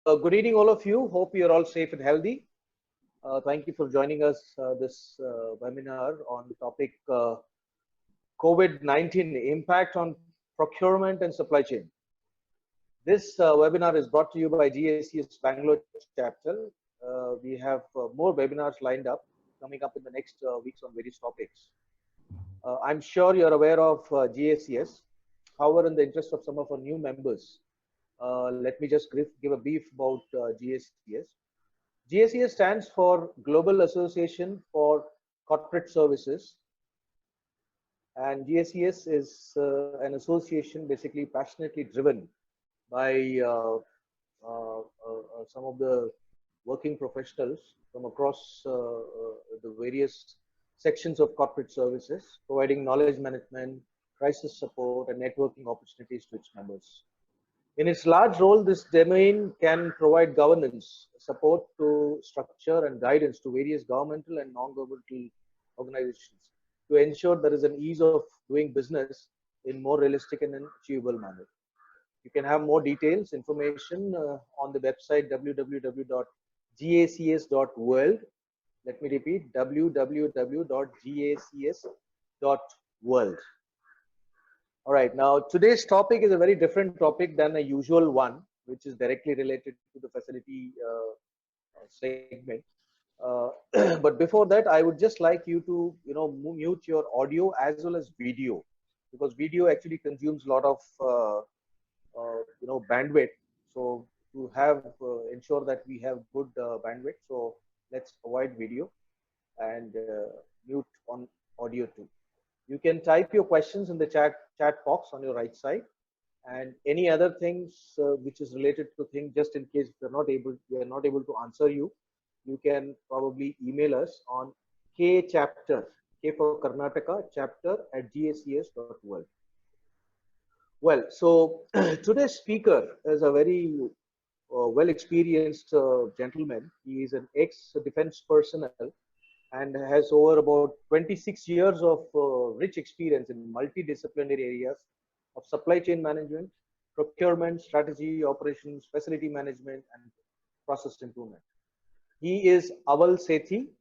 Good evening, all of you. Hope you're all safe and healthy. Thank you for joining us this webinar on the topic COVID-19 impact on procurement and supply chain. This webinar is brought to you by GACS Bangalore chapter. We have more webinars lined up coming up in the next weeks on various topics. I'm sure you're aware of GACS. However, in the interest of some of our new members, let me just give a brief about GACS. GACS stands for Global Association for Corporate Services, and GACS is an association basically passionately driven by some of the working professionals from across the various sections of corporate services, providing knowledge management, crisis support, and networking opportunities to its members. In its large role, this domain can provide governance, support to structure and guidance to various governmental and non-governmental organizations to ensure there is an ease of doing business in more realistic and an achievable manner. You can have more details, information on the website www.gacs.world. Let me repeat, www.gacs.world. All right, now today's topic is a very different topic than a usual one, which is directly related to the facility segment. But before that, I would just like you to, mute your audio as well as video, because video actually consumes a lot of, bandwidth. So to have ensure that we have good bandwidth, so let's avoid video and mute on audio too. You can type your questions in the chat box on your right side, and any other things which is related to things, just in case we are not able to answer you, you can probably email us on K for Karnataka chapter @gacs.world. Well, so today's speaker is a very well-experienced gentleman. He is an ex-defense personnel and has over about 26 years of rich experience in multidisciplinary areas of supply chain management, procurement, strategy, operations, facility management, and process improvement. He is Aval Sethi,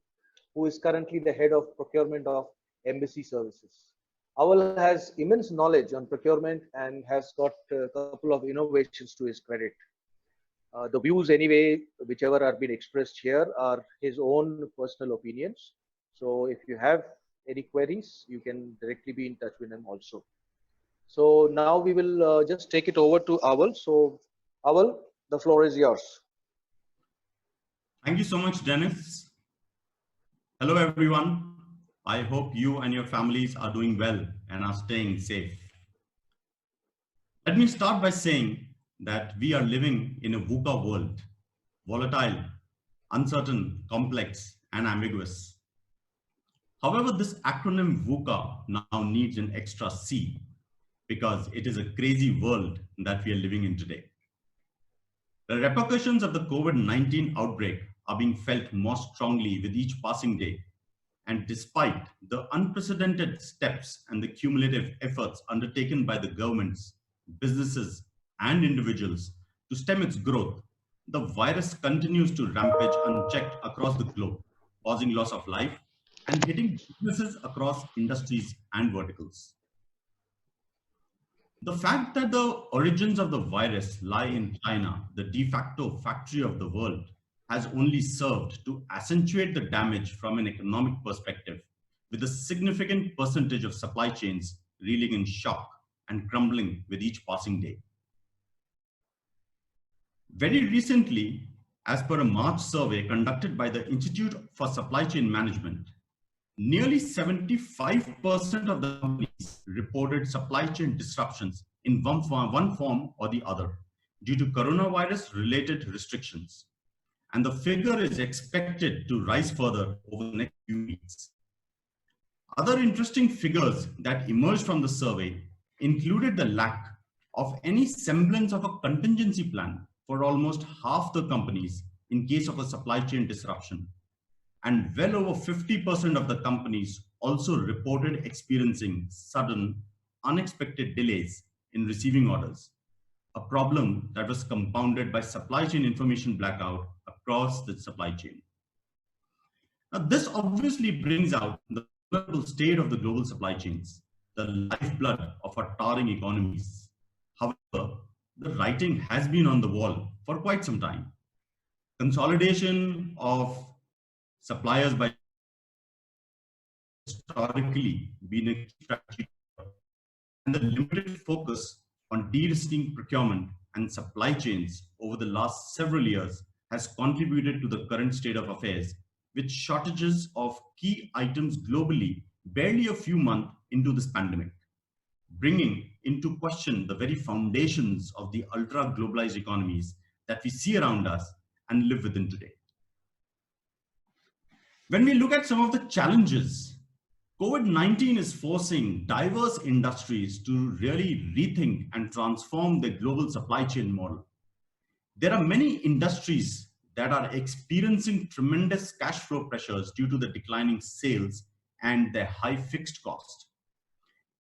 who is currently the head of procurement of Embassy Services. Aval has immense knowledge on procurement and has got a couple of innovations to his credit. The views anyway, whichever are being expressed here, are his own personal opinions. So if you have any queries, you can directly be in touch with him also. So now we will just take it over to Aval. So Aval, the floor is yours. Thank you so much, Dennis. Hello, everyone. I hope you and your families are doing well and are staying safe. Let me start by saying that we are living in a VUCA world, volatile, uncertain, complex, and ambiguous. However, this acronym VUCA now needs an extra C because it is a crazy world that we are living in today. The repercussions of the COVID-19 outbreak are being felt more strongly with each passing day. And despite the unprecedented steps and the cumulative efforts undertaken by the governments, businesses, and individuals to stem its growth, the virus continues to rampage unchecked across the globe, causing loss of life and hitting businesses across industries and verticals. The fact that the origins of the virus lie in China, the de facto factory of the world, has only served to accentuate the damage from an economic perspective, with a significant percentage of supply chains reeling in shock and crumbling with each passing day. Very recently, as per a March survey conducted by the Institute for Supply Chain Management, nearly 75% of the companies reported supply chain disruptions in one form or the other due to coronavirus-related restrictions. And the figure is expected to rise further over the next few weeks. Other interesting figures that emerged from the survey included the lack of any semblance of a contingency plan for almost half the companies in case of a supply chain disruption. And well over 50% of the companies also reported experiencing sudden, unexpected delays in receiving orders, a problem that was compounded by supply chain information blackout across the supply chain. Now, this obviously brings out the vulnerable state of the global supply chains, the lifeblood of our towering economies. However, the writing has been on the wall for quite some time. Consolidation of suppliers by historically been a key strategy, and the limited focus on de-risking procurement and supply chains over the last several years has contributed to the current state of affairs, with shortages of key items globally barely a few months into this pandemic, bringing into question the very foundations of the ultra-globalized economies that we see around us and live within today. When we look at some of the challenges, COVID-19 is forcing diverse industries to really rethink and transform their global supply chain model. There are many industries that are experiencing tremendous cash flow pressures due to the declining sales and their high fixed cost.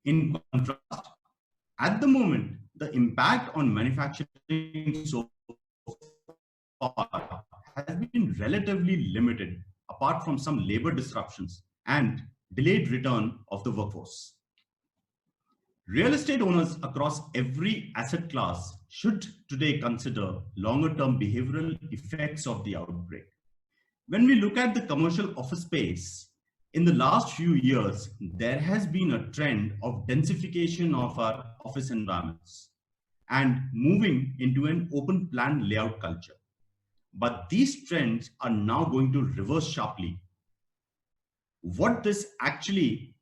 In contrast, at the moment, the impact on manufacturing so far has been relatively limited, apart from some labor disruptions and delayed return of the workforce. Real estate owners across every asset class should today consider longer-term behavioral effects of the outbreak. When we look at the commercial office space, in the last few years, there has been a trend of densification of our office environments and moving into an open plan layout culture. But these trends are now going to reverse sharply. What this actually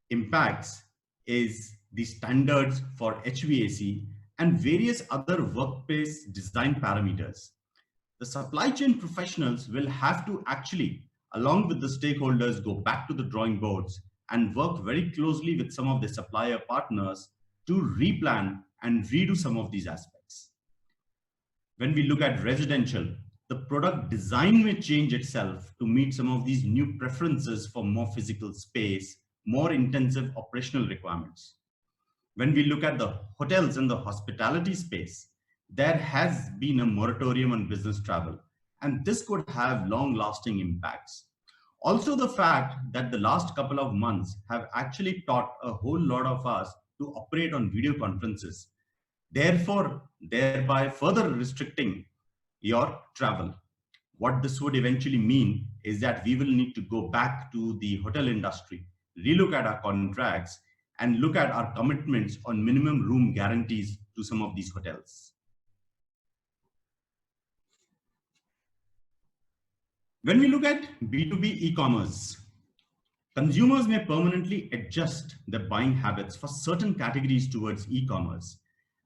impacts is the standards for HVAC and various other workplace design parameters. The supply chain professionals will have to actually, along with the stakeholders, go back to the drawing boards and work very closely with some of the supplier partners to replan and redo some of these aspects. When we look at residential, the product design may change itself to meet some of these new preferences for more physical space, more intensive operational requirements. When we look at the hotels and the hospitality space, there has been a moratorium on business travel, and this could have long-lasting impacts. Also, the fact that the last couple of months have actually taught a whole lot of us to operate on video conferences, therefore, thereby further restricting your travel. What this would eventually mean is that we will need to go back to the hotel industry, relook at our contracts, and look at our commitments on minimum room guarantees to some of these hotels. When we look at B2B e-commerce, consumers may permanently adjust their buying habits for certain categories towards e-commerce.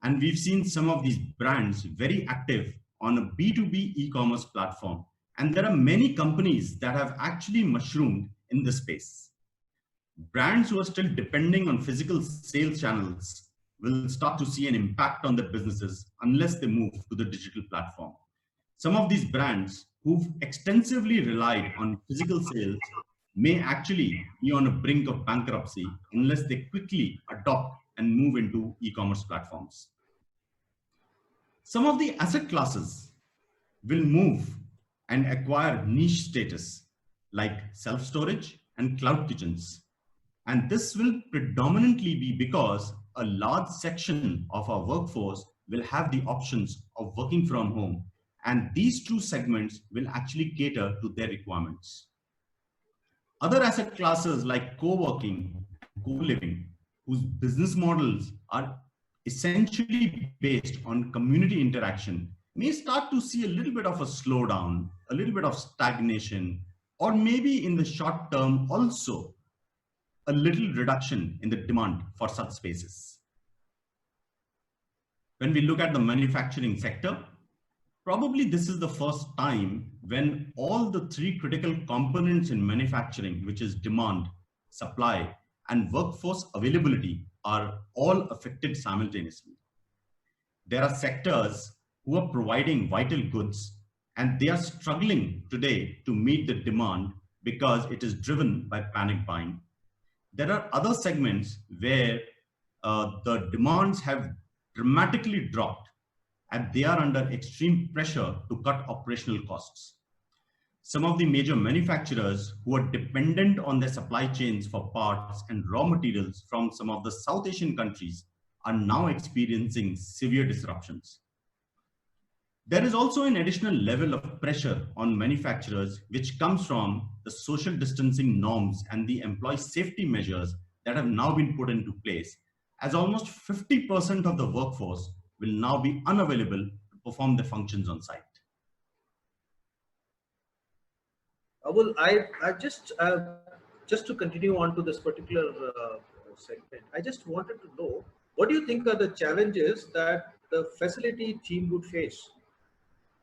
And we've seen some of these brands very active on a B2B e-commerce platform. And there are many companies that have actually mushroomed in this space. Brands who are still depending on physical sales channels will start to see an impact on their businesses unless they move to the digital platform. Some of these brands who've extensively relied on physical sales may actually be on a brink of bankruptcy unless they quickly adopt and move into e-commerce platforms. Some of the asset classes will move and acquire niche status like self-storage and cloud kitchens. And this will predominantly be because a large section of our workforce will have the options of working from home. And these two segments will actually cater to their requirements. Other asset classes like co-working and co-living, whose business models are essentially based on community interaction, may start to see a little bit of a slowdown, a little bit of stagnation, or maybe in the short term also a little reduction in the demand for such spaces. When we look at the manufacturing sector, probably this is the first time when all the three critical components in manufacturing, which is demand, supply, and workforce availability, are all affected simultaneously. There are sectors who are providing vital goods, and they are struggling today to meet the demand because it is driven by panic buying. There are other segments where the demands have dramatically dropped, and they are under extreme pressure to cut operational costs. Some of the major manufacturers who are dependent on their supply chains for parts and raw materials from some of the South Asian countries are now experiencing severe disruptions. There is also an additional level of pressure on manufacturers which comes from the social distancing norms and the employee safety measures that have now been put into place, as almost 50% of the workforce will now be unavailable to perform their functions on site. Well, I just to continue on to this particular segment, I just wanted to know, what do you think are the challenges that the facility team would face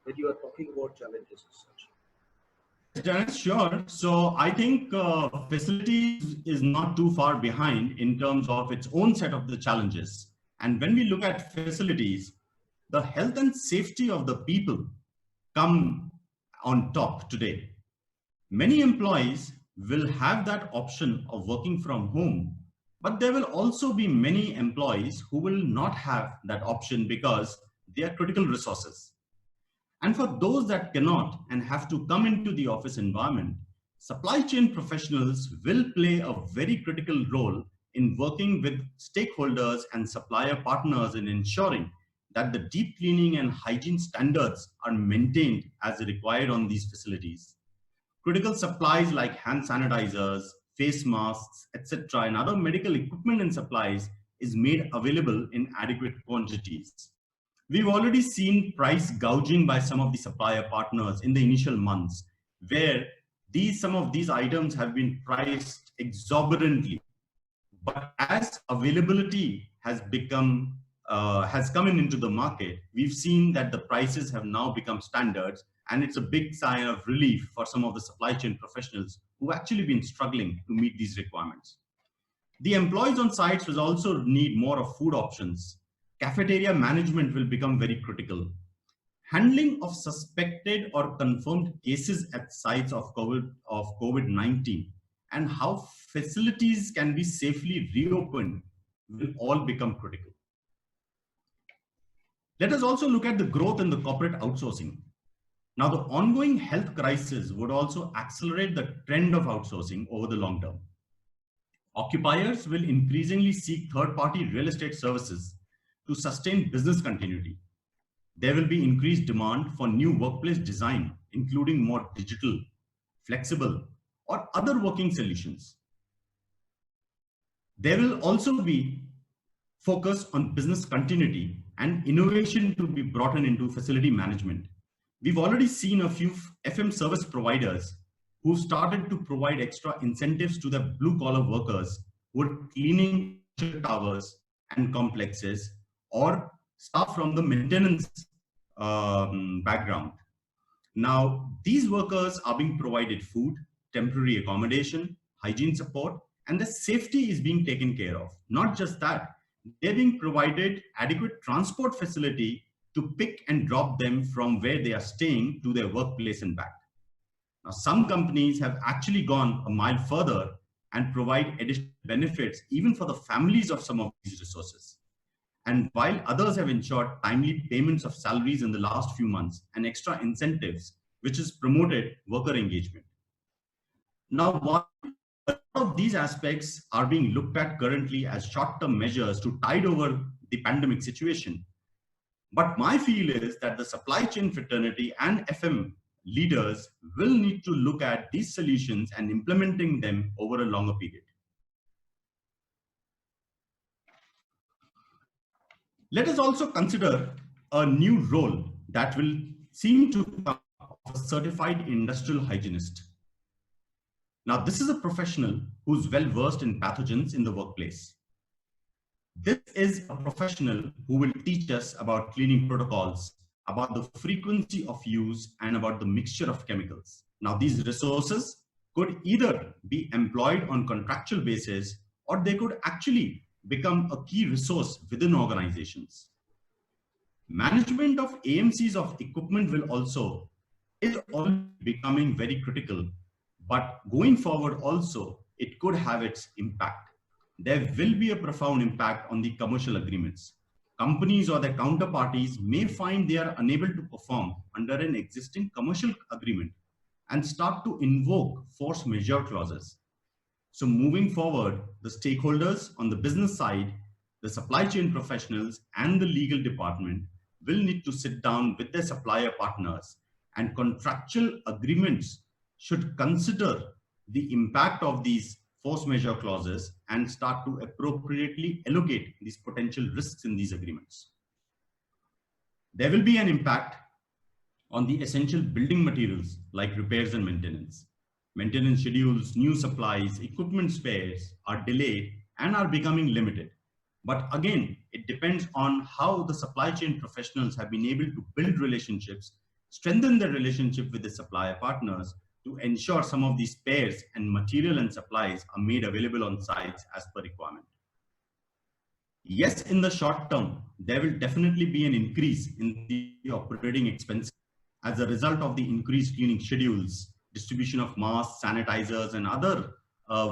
when you are talking about challenges as such? Dennis, sure. So I think facilities is not too far behind in terms of its own set of the challenges. And when we look at facilities, the health and safety of the people come on top today. Many employees will have that option of working from home, but there will also be many employees who will not have that option because they are critical resources. And for those that cannot and have to come into the office environment, supply chain professionals will play a very critical role in working with stakeholders and supplier partners in ensuring that the deep cleaning and hygiene standards are maintained as required on these facilities. Critical supplies like hand sanitizers, face masks, etc., and other medical equipment and supplies is made available in adequate quantities. We've already seen price gouging by some of the supplier partners in the initial months, where some of these items have been priced exorbitantly. But as availability has come into the market, we've seen that the prices have now become standards, and it's a big sign of relief for some of the supply chain professionals who've actually been struggling to meet these requirements. The employees on sites will also need more of food options. Cafeteria management will become very critical. Handling of suspected or confirmed cases at sites of COVID-19 and how facilities can be safely reopened will all become critical. Let us also look at the growth in the corporate outsourcing. Now, the ongoing health crisis would also accelerate the trend of outsourcing over the long term. Occupiers will increasingly seek third-party real estate services to sustain business continuity. There will be increased demand for new workplace design, including more digital, flexible, or other working solutions. There will also be focus on business continuity and innovation to be brought into facility management. We've already seen a few FM service providers who started to provide extra incentives to their blue-collar workers who are cleaning towers and complexes, or staff from the maintenance background. Now, these workers are being provided food, temporary accommodation, hygiene support, and the safety is being taken care of. Not just that, they're being provided adequate transport facility to pick and drop them from where they are staying to their workplace and back. Now, some companies have actually gone a mile further and provide additional benefits even for the families of some of these resources. And while others have ensured timely payments of salaries in the last few months and extra incentives, which has promoted worker engagement. Now, while a lot of these aspects are being looked at currently as short-term measures to tide over the pandemic situation, but my feel is that the supply chain fraternity and FM leaders will need to look at these solutions and implementing them over a longer period. Let us also consider a new role that will seem to come of a certified industrial hygienist. Now, this is a professional who's well versed in pathogens in the workplace. This is a professional who will teach us about cleaning protocols, about the frequency of use, and about the mixture of chemicals. Now, these resources could either be employed on contractual basis, or they could actually become a key resource within organizations. Management of AMCs of equipment is already becoming very critical, but going forward also, it could have its impact. There will be a profound impact on the commercial agreements. companies or their counterparties may find they are unable to perform under an existing commercial agreement and start to invoke force majeure clauses. So moving forward, the stakeholders on the business side, the supply chain professionals and the legal department will need to sit down with their supplier partners, and contractual agreements should consider the impact of these force majeure clauses and start to appropriately allocate these potential risks in these agreements. There will be an impact on the essential building materials like repairs and maintenance. Maintenance schedules, new supplies, equipment spares are delayed and are becoming limited. But again, it depends on how the supply chain professionals have been able to build relationships, strengthen their relationship with the supplier partners to ensure some of these spares and material and supplies are made available on sites as per requirement. Yes, in the short term, there will definitely be an increase in the operating expenses as a result of the increased cleaning schedules, distribution of masks, sanitizers, and other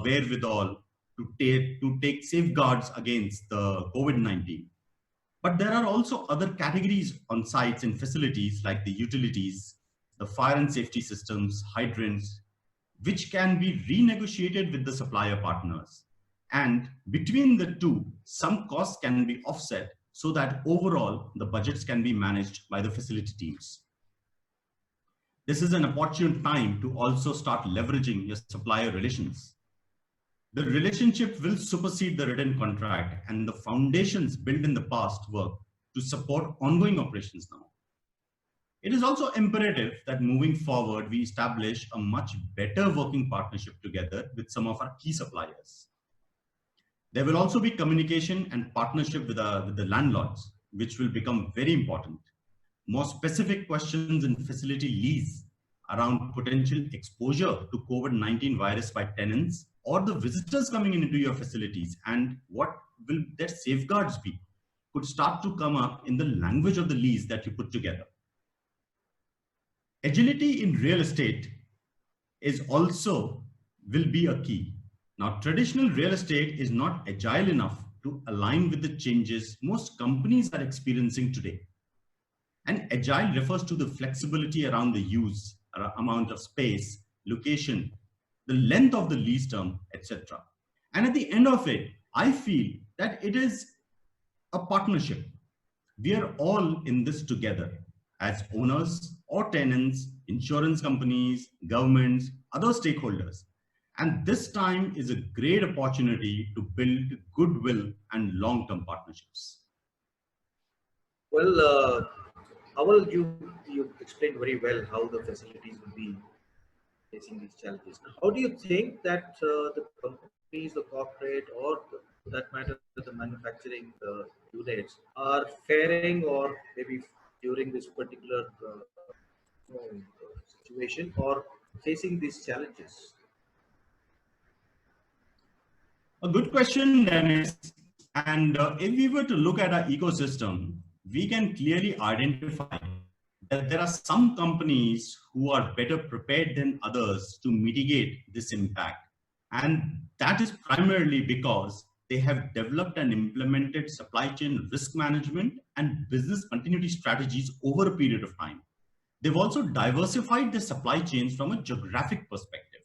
wherewithal to take safeguards against the COVID-19. But there are also other categories on sites and facilities like the utilities, the fire and safety systems, hydrants, which can be renegotiated with the supplier partners. And between the two, some costs can be offset so that overall the budgets can be managed by the facility teams. This is an opportune time to also start leveraging your supplier relations. The relationship will supersede the written contract and the foundations built in the past work to support ongoing operations now. It is also imperative that moving forward, we establish a much better working partnership together with some of our key suppliers. There will also be communication and partnership with the landlords, which will become very important. More specific questions in facility lease around potential exposure to COVID-19 virus by tenants or the visitors coming into your facilities and what will their safeguards be could start to come up in the language of the lease that you put together. Agility in real estate is also will be a key. Now, traditional real estate is not agile enough to align with the changes most companies are experiencing today. And agile refers to the flexibility around the use, amount of space, location, the length of the lease term, etc. And at the end of it, I feel that it is a partnership. We are all in this together as owners or tenants, insurance companies, governments, other stakeholders. And this time is a great opportunity to build goodwill and long-term partnerships. Well, Amal, you explained very well how the facilities will be facing these challenges. How do you think that the companies, the corporate, or that matter, the manufacturing units are faring, or maybe during this particular situation, or facing these challenges? A good question, Dennis. And if we were to look at our ecosystem, we can clearly identify that there are some companies who are better prepared than others to mitigate this impact. And that is primarily because they have developed and implemented supply chain risk management and business continuity strategies over a period of time. They've also diversified their supply chains from a geographic perspective.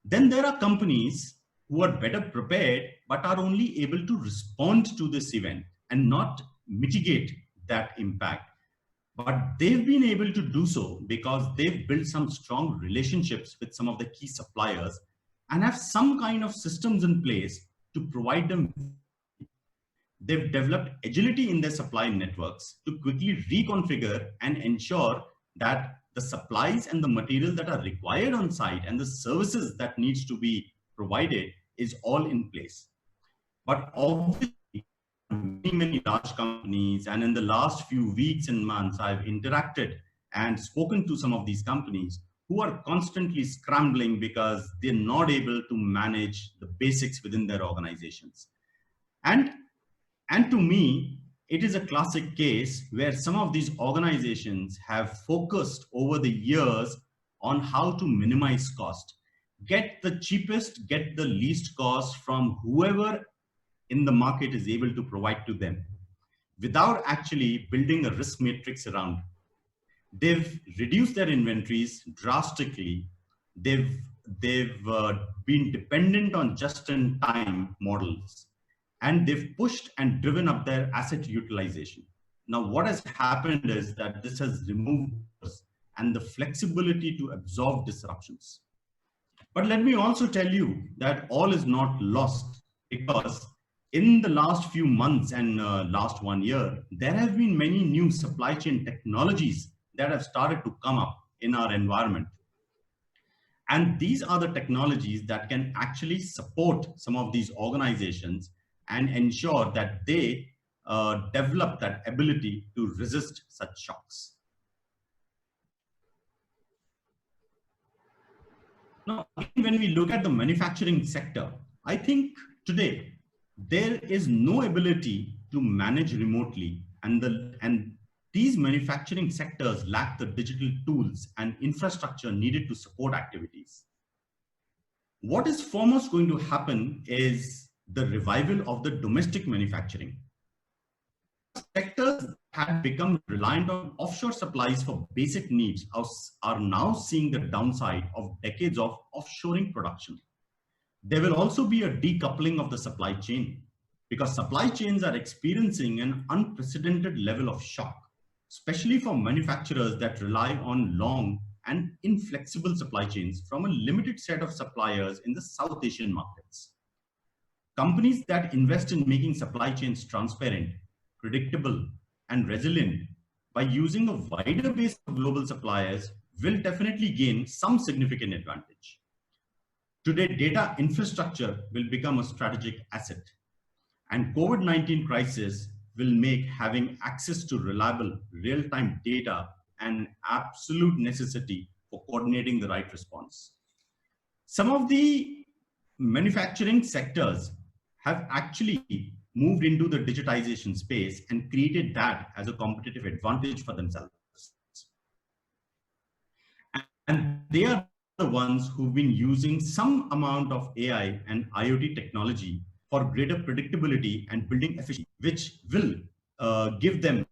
Then there are companies who are better prepared, but are only able to respond to this event and not mitigate that impact. But they've been able to do so because they've built some strong relationships with some of the key suppliers and have some kind of systems in place to provide them. They've developed agility in their supply networks to quickly reconfigure and ensure that the supplies and the materials that are required on site and the services that needs to be provided is all in place. But obviously, many large companies, and in the last few weeks and months, I've interacted and spoken to some of these companies who are constantly scrambling because they're not able to manage the basics within their organizations. And to me, it is a classic case where some of these organizations have focused over the years on how to minimize cost, get the cheapest, get the least cost from whoever in the market is able to provide to them. without actually building a risk matrix around it. They've reduced their inventories drastically. They've been dependent on just-in-time models, and they've pushed and driven up their asset utilization. Now, what has happened is that this has removed and the flexibility to absorb disruptions. But let me also tell you that all is not lost, because in the last few months and last 1 year, there have been many new supply chain technologies that have started to come up in our environment. And these are the technologies that can actually support some of these organizations and ensure that they develop that ability to resist such shocks. Now, when we look at the manufacturing sector, I think today there is no ability to manage remotely, and these manufacturing sectors lack the digital tools and infrastructure needed to support activities. What is foremost going to happen is the revival of the domestic manufacturing. Sectors that had become reliant on offshore supplies for basic needs are now seeing the downside of decades of offshoring production. There will also be a decoupling of the supply chain, because supply chains are experiencing an unprecedented level of shock, especially for manufacturers that rely on long and inflexible supply chains from a limited set of suppliers in the South Asian markets. Companies that invest in making supply chains transparent, predictable, and resilient by using a wider base of global suppliers will definitely gain some significant advantage. Today, data infrastructure will become a strategic asset, and COVID-19 crisis will make having access to reliable real-time data an absolute necessity for coordinating the right response. Some of the manufacturing sectors have actually moved into the digitization space and created that as a competitive advantage for themselves. And they are the ones who've been using some amount of AI and IoT technology for greater predictability and building efficiency, which will give them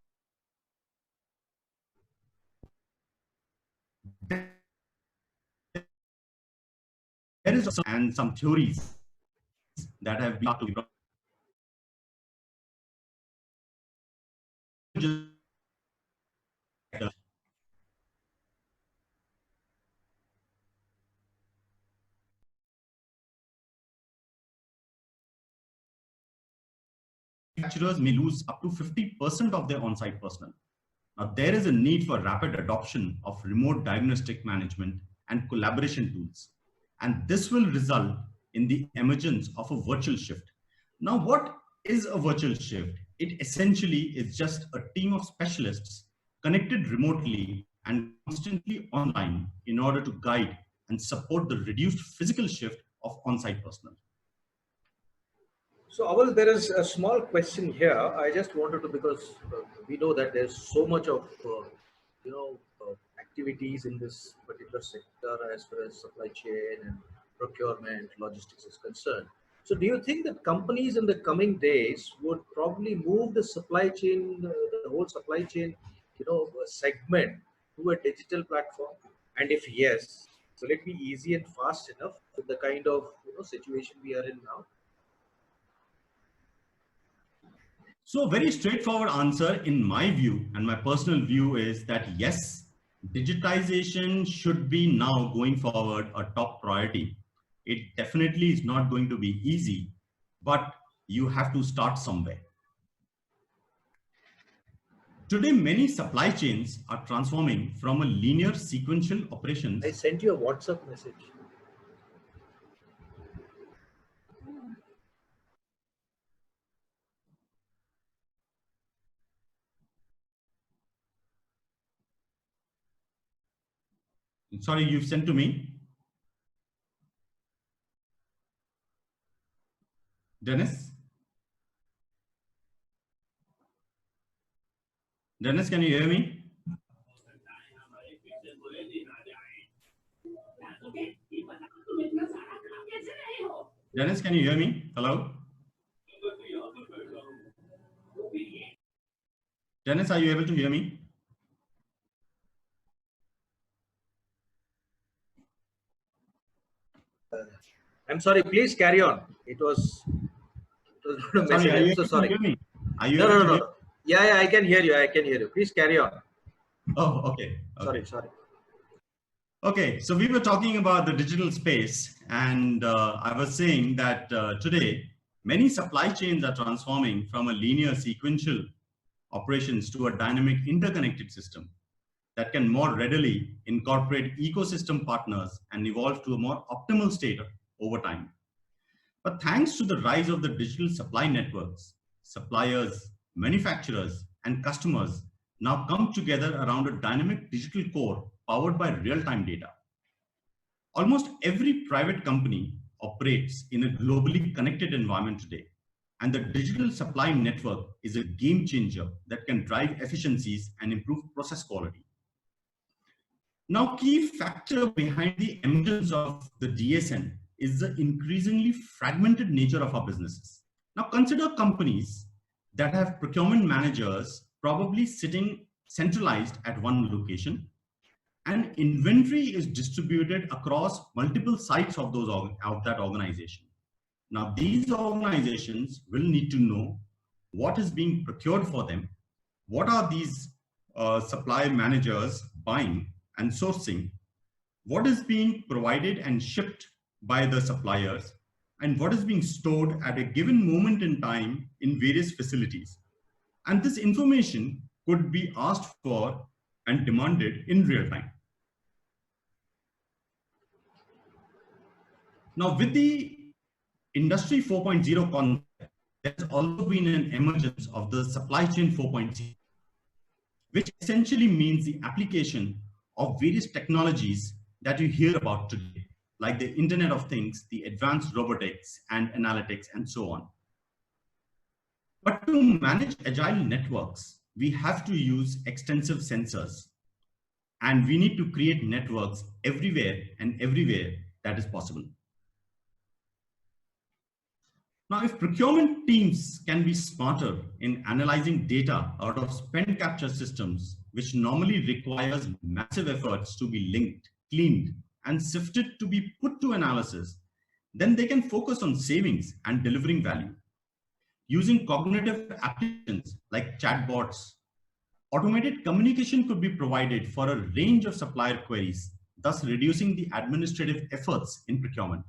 there is and some theories that have been manufacturers may lose up to 50% of their on-site personnel. Now, there is a need for rapid adoption of remote diagnostic management and collaboration tools, and this will result in the emergence of a virtual shift. Now, what is a virtual shift? It essentially is just a team of specialists connected remotely and constantly online in order to guide and support the reduced physical shift of on-site personnel. So, Aval, there is a small question here. I just wanted to, because we know that there's so much of, activities in this particular sector as far as supply chain and procurement, logistics is concerned. So, do you think that companies in the coming days would probably move the supply chain, the whole supply chain, segment to a digital platform? And if yes, will it be easy and fast enough with the kind of situation we are in now? So a very straightforward answer in my view, and my personal view, is that yes, digitization should be now going forward a top priority. It definitely is not going to be easy, but you have to start somewhere. Today, many supply chains are transforming from a linear sequential operations. I sent you a WhatsApp message. Sorry, you've sent to me? Dennis? Dennis, can you hear me? Dennis, can you hear me? Hello? Dennis, are you able to hear me? I'm sorry, please carry on. It was not a Sorry, message. are you I'm so able to sorry. hear me? Are you No, able no, to no, hear? no. Yeah, yeah, I can hear you. I can hear you. Please carry on. Oh, okay. Sorry, Okay. sorry. Okay. So we were talking about the digital space, and I was saying that today many supply chains are transforming from a linear sequential operations to a dynamic interconnected system that can more readily incorporate ecosystem partners and evolve to a more optimal state over time. But thanks to the rise of the digital supply networks, suppliers, manufacturers, and customers now come together around a dynamic digital core powered by real-time data. Almost every private company operates in a globally connected environment today, and the digital supply network is a game changer that can drive efficiencies and improve process quality. Now, key factor behind the emergence of the DSN is the increasingly fragmented nature of our businesses. Now, consider companies that have procurement managers probably sitting centralized at one location, and inventory is distributed across multiple sites of that organization. Now, these organizations will need to know what is being procured for them, what are these supply managers buying and sourcing, what is being provided and shipped by the suppliers, and what is being stored at a given moment in time in various facilities. And this information could be asked for and demanded in real time. Now, with the Industry 4.0 concept, there's also been an emergence of the supply chain 4.0, which essentially means the application of various technologies that you hear about today, like the Internet of Things, the advanced robotics and analytics, and so on. But to manage agile networks, we have to use extensive sensors, and we need to create networks everywhere and everywhere that is possible. Now, if procurement teams can be smarter in analyzing data out of spend capture systems, which normally requires massive efforts to be linked, cleaned, and sifted to be put to analysis, then they can focus on savings and delivering value. Using cognitive applications like chatbots, automated communication could be provided for a range of supplier queries, thus reducing the administrative efforts in procurement.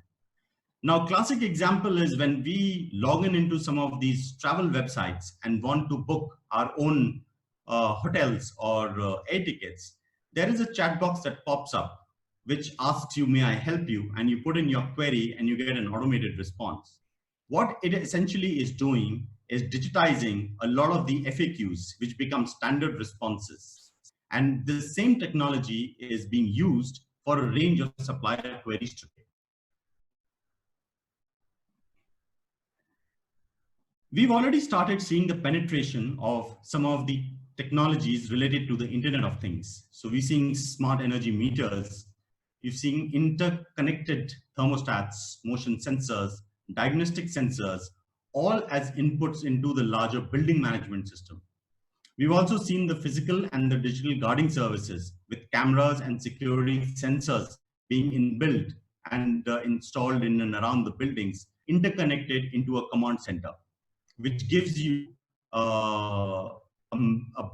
Now, classic example is when we log in into some of these travel websites and want to book our own hotels or air tickets, there is a chat box that pops up, which asks you, may I help you? And you put in your query and you get an automated response. What it essentially is doing is digitizing a lot of the FAQs, which become standard responses. And the same technology is being used for a range of supplier queries today. We've already started seeing the penetration of some of the technologies related to the Internet of Things. So we're seeing smart energy meters, we're seeing interconnected thermostats, motion sensors, diagnostic sensors, all as inputs into the larger building management system. We've also seen the physical and the digital guarding services with cameras and security sensors being inbuilt and installed in and around the buildings, interconnected into a command center, which gives you a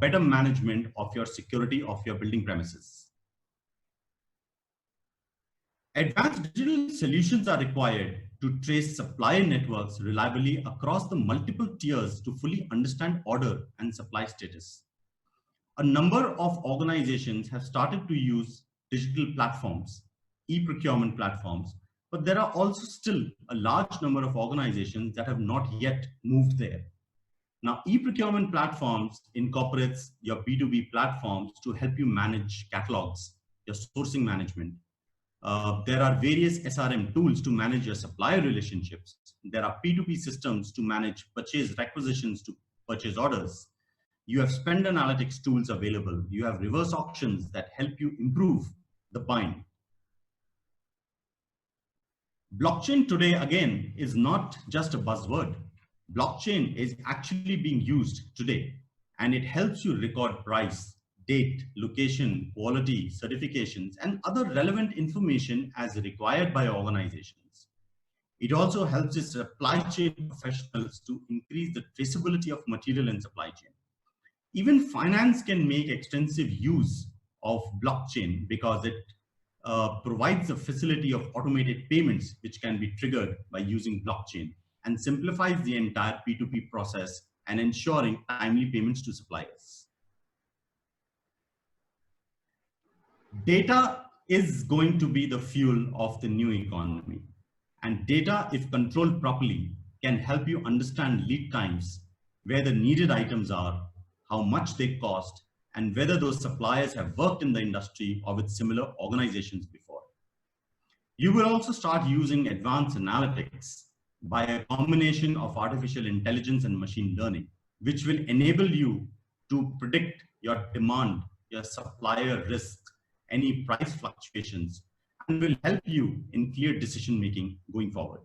better management of your security of your building premises. Advanced digital solutions are required to trace supplier networks reliably across the multiple tiers to fully understand order and supply status. A number of organizations have started to use digital platforms, e-procurement platforms, but there are also still a large number of organizations that have not yet moved there. Now, e-procurement platforms incorporates your B2B platforms to help you manage catalogs, your sourcing management. There are various SRM tools to manage your supplier relationships. There are P2P systems to manage purchase requisitions to purchase orders. You have spend analytics tools available. You have reverse auctions that help you improve the buying. Blockchain today, again, is not just a buzzword. Blockchain is actually being used today. and it helps you record price, date, location, quality, certifications, and other relevant information as required by organizations. It also helps the supply chain professionals to increase the traceability of material in supply chain. Even finance can make extensive use of blockchain because it provides a facility of automated payments which can be triggered by using blockchain and simplifies the entire P2P process and ensuring timely payments to suppliers. Data is going to be the fuel of the new economy. And data, if controlled properly, can help you understand lead times, where the needed items are, how much they cost, and whether those suppliers have worked in the industry or with similar organizations before. You will also start using advanced analytics by a combination of artificial intelligence and machine learning, which will enable you to predict your demand, your supplier risk, any price fluctuations, and will help you in clear decision making going forward.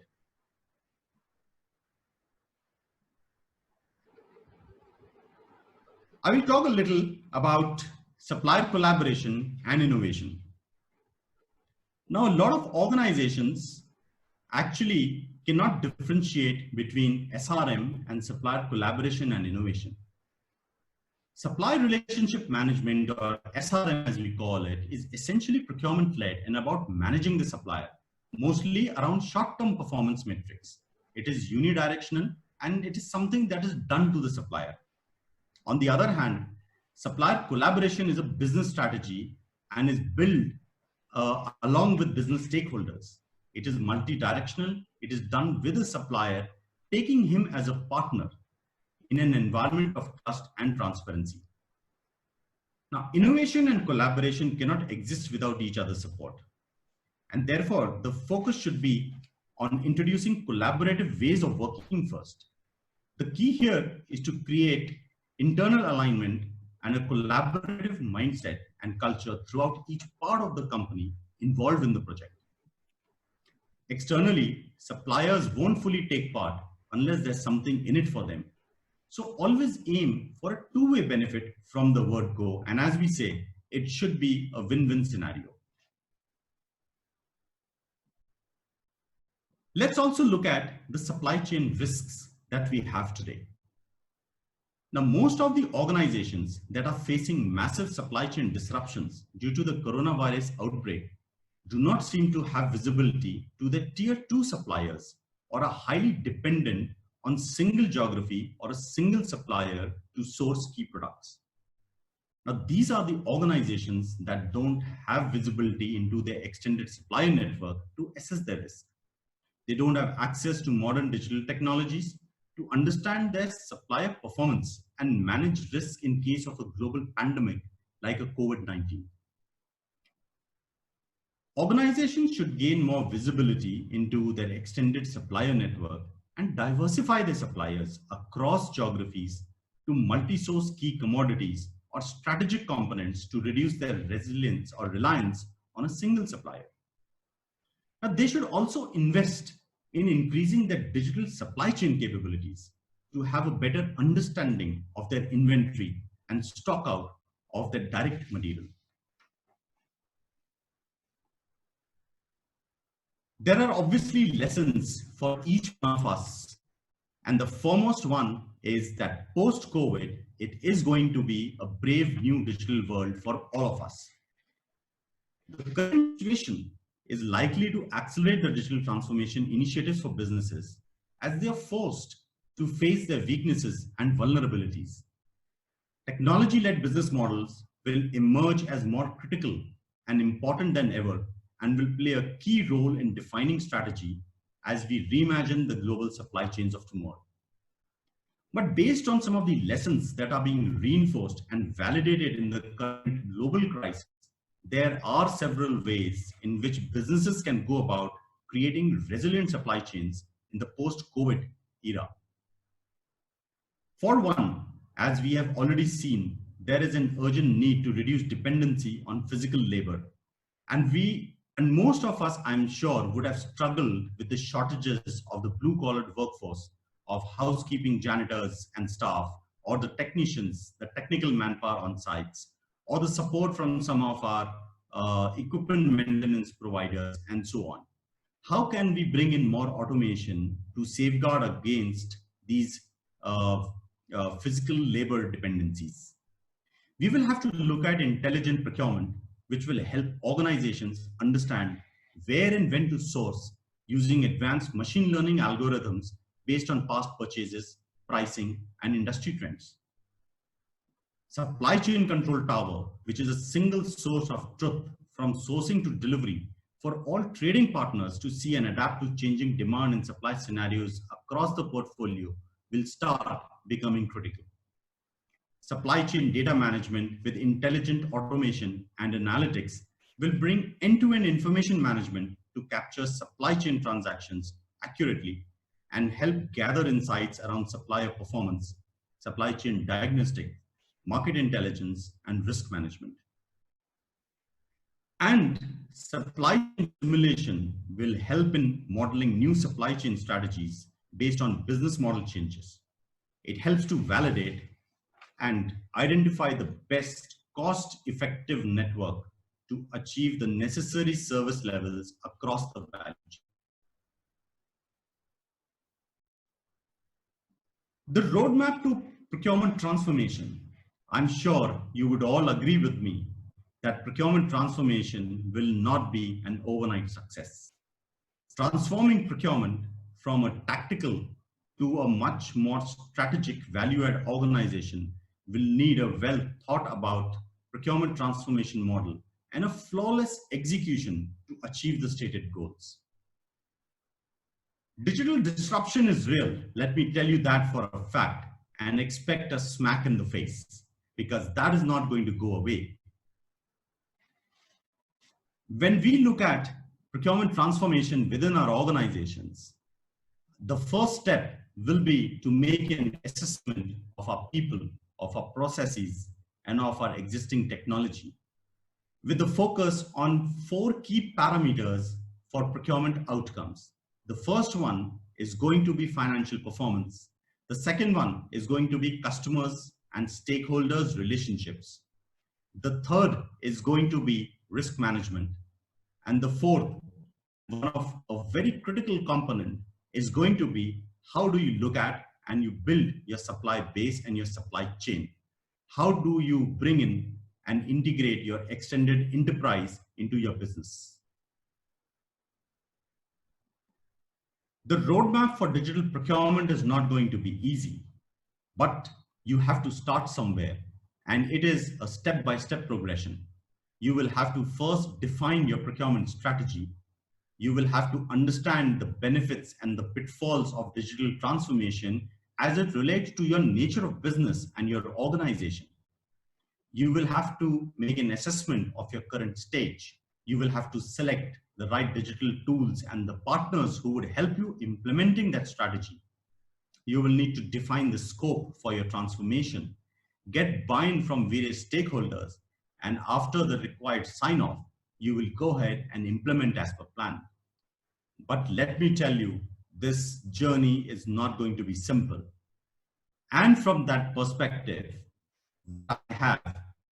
I will talk a little about supplier collaboration and innovation. Now, a lot of organizations actually cannot differentiate between SRM and supplier collaboration and innovation. Supplier relationship management, or SRM as we call it, is essentially procurement-led and about managing the supplier, mostly around short-term performance metrics. It is unidirectional and it is something that is done to the supplier. On the other hand, supplier collaboration is a business strategy and is built along with business stakeholders. It is multi-directional. It is done with a supplier, taking him as a partner in an environment of trust and transparency. Now, innovation and collaboration cannot exist without each other's support. And therefore, the focus should be on introducing collaborative ways of working first. The key here is to create internal alignment and a collaborative mindset and culture throughout each part of the company involved in the project. Externally, suppliers won't fully take part unless there's something in it for them. So always aim for a two-way benefit from the word go. And as we say, it should be a win-win scenario. Let's also look at the supply chain risks that we have today. Now, most of the organizations that are facing massive supply chain disruptions due to the coronavirus outbreak do not seem to have visibility to their tier 2 suppliers or are highly dependent on single geography or a single supplier to source key products. Now, these are the organizations that don't have visibility into their extended supplier network to assess their risk. They don't have access to modern digital technologies to understand their supplier performance and manage risk in case of a global pandemic like a COVID-19. Organizations should gain more visibility into their extended supplier network and diversify their suppliers across geographies to multi-source key commodities or strategic components to reduce their resilience or reliance on a single supplier. Now, they should also invest in increasing their digital supply chain capabilities to have a better understanding of their inventory and stock out of their direct material. There are obviously lessons for each one of us. And the foremost one is that post-COVID, it is going to be a brave new digital world for all of us. The current situation is likely to accelerate the digital transformation initiatives for businesses as they are forced to face their weaknesses and vulnerabilities. Technology-led business models will emerge as more critical and important than ever and will play a key role in defining strategy as we reimagine the global supply chains of tomorrow. But based on some of the lessons that are being reinforced and validated in the current global crisis, there are several ways in which businesses can go about creating resilient supply chains in the post-COVID era. For one, as we have already seen, there is an urgent need to reduce dependency on physical labor. And most of us, I'm sure, would have struggled with the shortages of the blue-collar workforce of housekeeping janitors and staff or the technicians, the technical manpower on sites, or the support from some of our equipment maintenance providers, and so on. How can we bring in more automation to safeguard against these physical labor dependencies? We will have to look at intelligent procurement, which will help organizations understand where and when to source using advanced machine learning algorithms based on past purchases, pricing, and industry trends. Supply chain control tower, which is a single source of truth from sourcing to delivery for all trading partners to see and adapt to changing demand and supply scenarios across the portfolio, will start becoming critical. Supply chain data management with intelligent automation and analytics will bring end-to-end information management to capture supply chain transactions accurately and help gather insights around supplier performance, supply chain diagnostic, market intelligence, and risk management. And supply chain simulation will help in modeling new supply chain strategies based on business model changes. It helps to validate and identify the best cost-effective network to achieve the necessary service levels across the value chain. The roadmap to procurement transformation. I'm sure you would all agree with me that procurement transformation will not be an overnight success. Transforming procurement from a tactical to a much more strategic value-add organization will need a well thought about procurement transformation model and a flawless execution to achieve the stated goals. Digital disruption is real. Let me tell you that for a fact, and expect a smack in the face, because that is not going to go away. When we look at procurement transformation within our organizations, the first step will be to make an assessment of our people, of our processes, and of our existing technology, with the focus on 4 key parameters for procurement outcomes. The first one is going to be financial performance. The second one is going to be customers and stakeholders relationships. The third is going to be risk management. And the fourth, one of a very critical component, is going to be how do you look at and you build your supply base and your supply chain? How do you bring in and integrate your extended enterprise into your business? The roadmap for digital procurement is not going to be easy, but you have to start somewhere, and it is a step-by-step progression. You will have to first define your procurement strategy. You will have to understand the benefits and the pitfalls of digital transformation as it relates to your nature of business and your organization. You will have to make an assessment of your current stage. You will have to select the right digital tools and the partners who would help you implementing that strategy. You will need to define the scope for your transformation, get buy-in from various stakeholders, and after the required sign-off, you will go ahead and implement as per plan. But let me tell you, this journey is not going to be simple. And from that perspective, what I have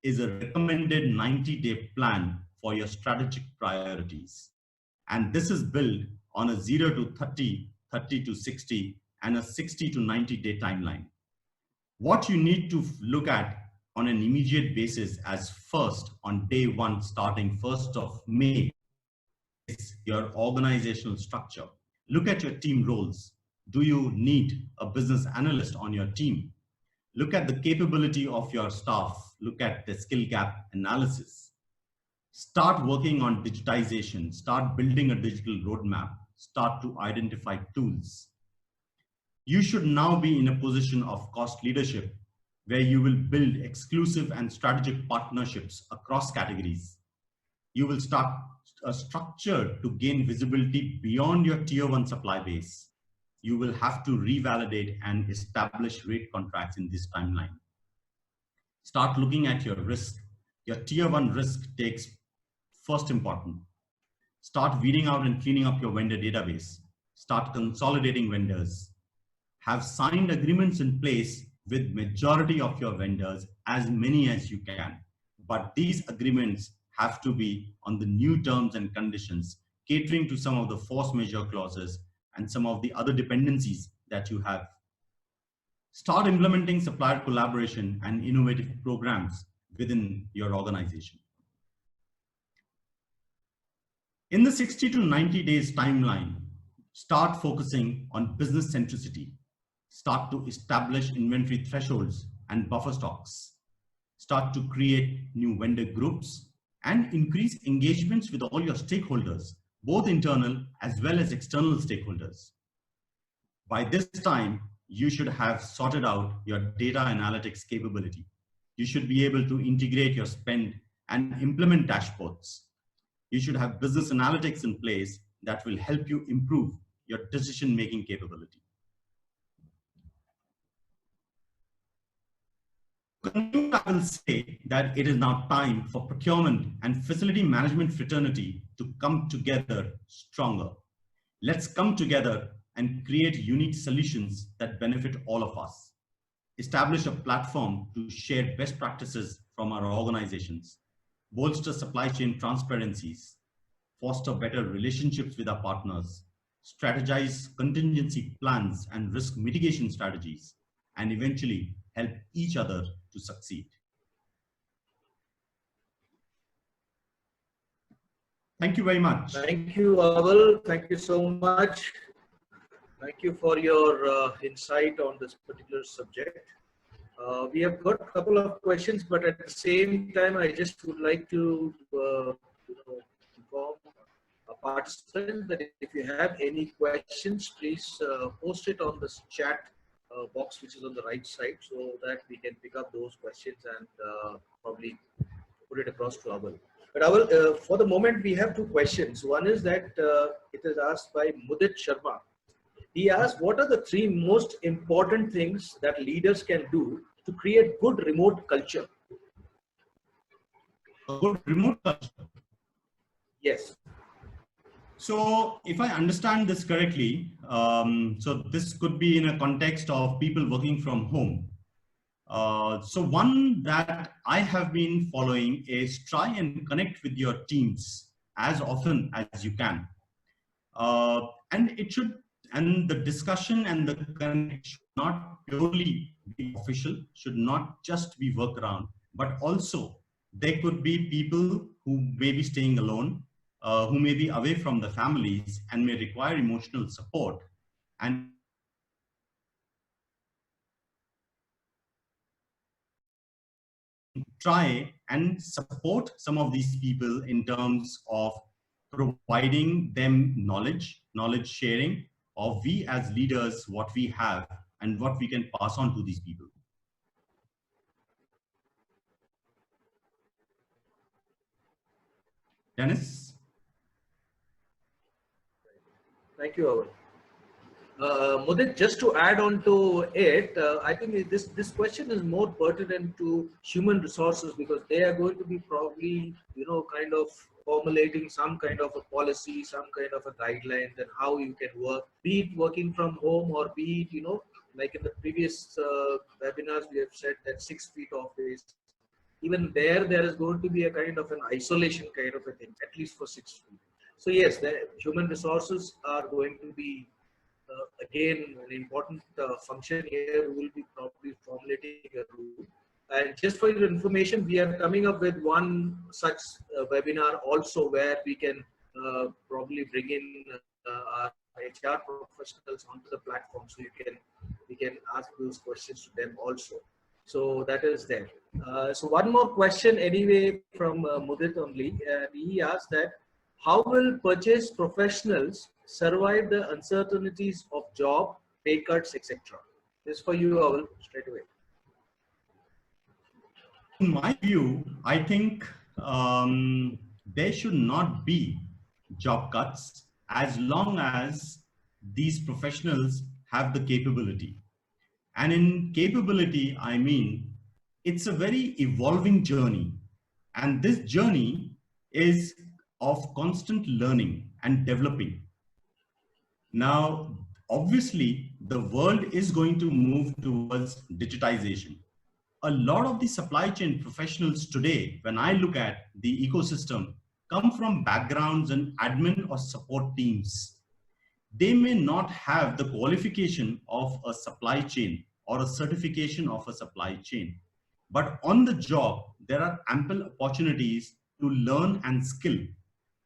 is a recommended 90-day plan for your strategic priorities. And this is built on a 0 to 30, 30 to 60, and a 60 to 90-day timeline. What you need to look at on an immediate basis as first on day 1, starting 1st of May, is your organizational structure. Look at your team roles. Do you need a business analyst on your team? Look at the capability of your staff. Look at the skill gap analysis. Start working on digitization. Start building a digital roadmap. Start to identify tools. You should now be in a position of cost leadership where you will build exclusive and strategic partnerships across categories. You will start a structure to gain visibility beyond your tier 1 supply base. You will have to revalidate and establish rate contracts in this timeline. Start looking at your risk. Your tier 1 risk takes first important. Start weeding out and cleaning up your vendor database. Start consolidating vendors. Have signed agreements in place with majority of your vendors, as many as you can. But these agreements have to be on the new terms and conditions, catering to some of the force majeure clauses and some of the other dependencies that you have. Start implementing supplier collaboration and innovative programs within your organization. In the 60 to 90 days timeline, start focusing on business centricity. Start to establish inventory thresholds and buffer stocks. Start to create new vendor groups and increase engagements with all your stakeholders, both internal as well as external stakeholders. By this time, you should have sorted out your data analytics capability. You should be able to integrate your spend and implement dashboards. You should have business analytics in place that will help you improve your decision-making capability. To conclude, I will say that it is now time for procurement and facility management fraternity to come together stronger. Let's come together and create unique solutions that benefit all of us. Establish a platform to share best practices from our organizations, bolster supply chain transparencies, foster better relationships with our partners, strategize contingency plans and risk mitigation strategies, and eventually help each other to succeed. Thank you very much. Thank you, Aval. Thank you so much. Thank you for your insight on this particular subject. We have got a couple of questions, but at the same time, I just would like to inform a participant that if you have any questions, please post it on this chat box, which is on the right side, so that we can pick up those questions and probably put it across to Aval. But Aval, for the moment, we have two questions. One is that it is asked by Mudit Sharma. He asked, what are the three most important things that leaders can do to create good remote culture? A good remote culture. Yes. So if I understand this correctly, so this could be in a context of people working from home. So one that I have been following is try and connect with your teams as often as you can. And the discussion and the connection should not purely be official, should not just be work around, but also there could be people who may be staying alone, who may be away from the families and may require emotional support. And try and support some of these people in terms of providing them knowledge sharing, of we as leaders, what we have and what we can pass on to these people. Dennis? Thank you, Aval. Mudit, just to add on to it, I think this question is more pertinent to human resources, because they are going to be probably, kind of formulating some kind of a policy, some kind of a guideline that how you can work, be it working from home or be it, like in the previous webinars, we have said that 6 feet office. Even there is going to be a kind of an isolation kind of a thing, at least for 6 feet. So yes, the human resources are going to be again an important function here. We will be probably formulating a rule. And just for your information, we are coming up with one such webinar also, where we can probably bring in our HR professionals onto the platform, so we can ask those questions to them also. So that is there. So one more question anyway from Mudit only. He asked that, how will purchase professionals survive the uncertainties of job, pay cuts, etc.? This is for you, Aval, straight away. In my view, I think there should not be job cuts as long as these professionals have the capability. And in capability, I mean, it's a very evolving journey. And this journey is of constant learning and developing. Now, obviously, the world is going to move towards digitization. A lot of the supply chain professionals today, when I look at the ecosystem, come from backgrounds in admin or support teams. They may not have the qualification of a supply chain or a certification of a supply chain. But on the job, there are ample opportunities to learn and skill.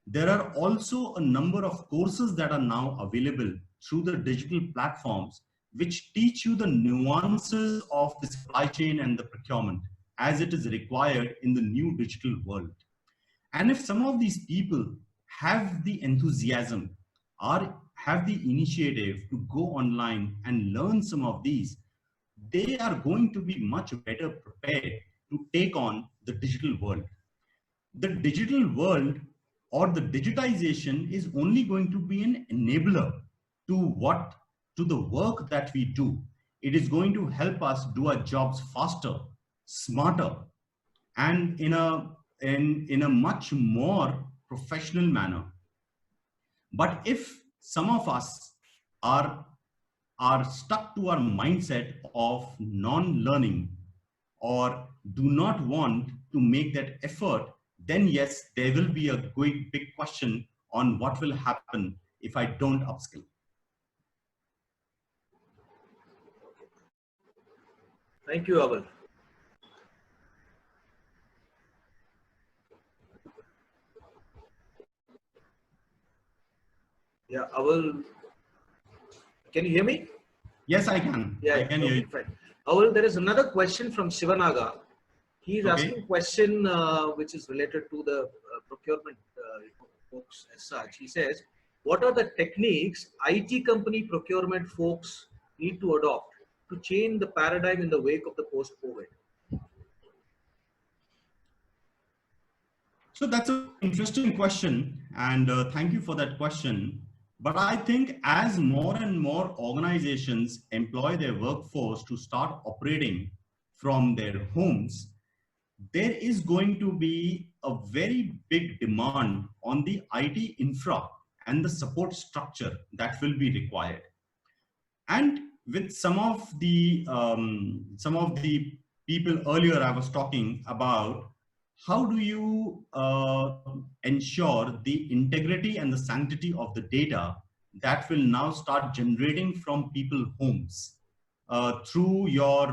There are also a number of courses that are now available through the digital platforms, which teach you the nuances of the supply chain and the procurement as it is required in the new digital world. And if some of these people have the enthusiasm or have the initiative to go online and learn some of these, they are going to be much better prepared to take on the digital world. The digital world or the digitization is only going to be an enabler to the work that we do. It is going to help us do our jobs faster, smarter, and in a much more professional manner. But if some of us are stuck to our mindset of non-learning or do not want to make that effort, then yes, there will be a big question on what will happen if I don't upskill. Thank you, Aval. Yeah, Aval, can you hear me? Yes, I can. Yeah, I can hear you. fine. Aval, there is another question from Shivanaga. He is asking a question which is related to the procurement folks as such. He says, what are the techniques IT company procurement folks need to adopt to change the paradigm in the wake of the post-COVID? So that's an interesting question, and thank you for that question. But I think as more and more organizations employ their workforce to start operating from their homes, there is going to be a very big demand on the IT infra and the support structure that will be required. And with some of the people earlier, I was talking about how do you ensure the integrity and the sanctity of the data that will now start generating from people's homes through your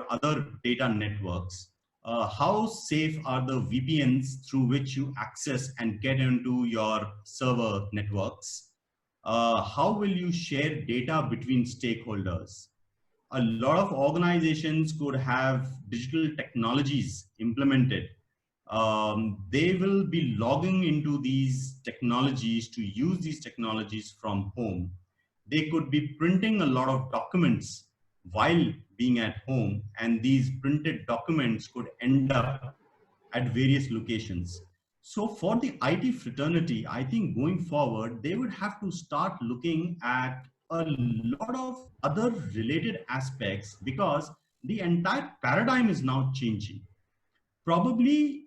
other data networks. How safe are the VPNs through which you access and get into your server networks? How will you share data between stakeholders? A lot of organizations could have digital technologies implemented. They will be logging into these technologies to use these technologies from home. They could be printing a lot of documents while being at home, and these printed documents could end up at various locations. So for the IT fraternity, I think going forward, they would have to start looking at a lot of other related aspects because the entire paradigm is now changing. Probably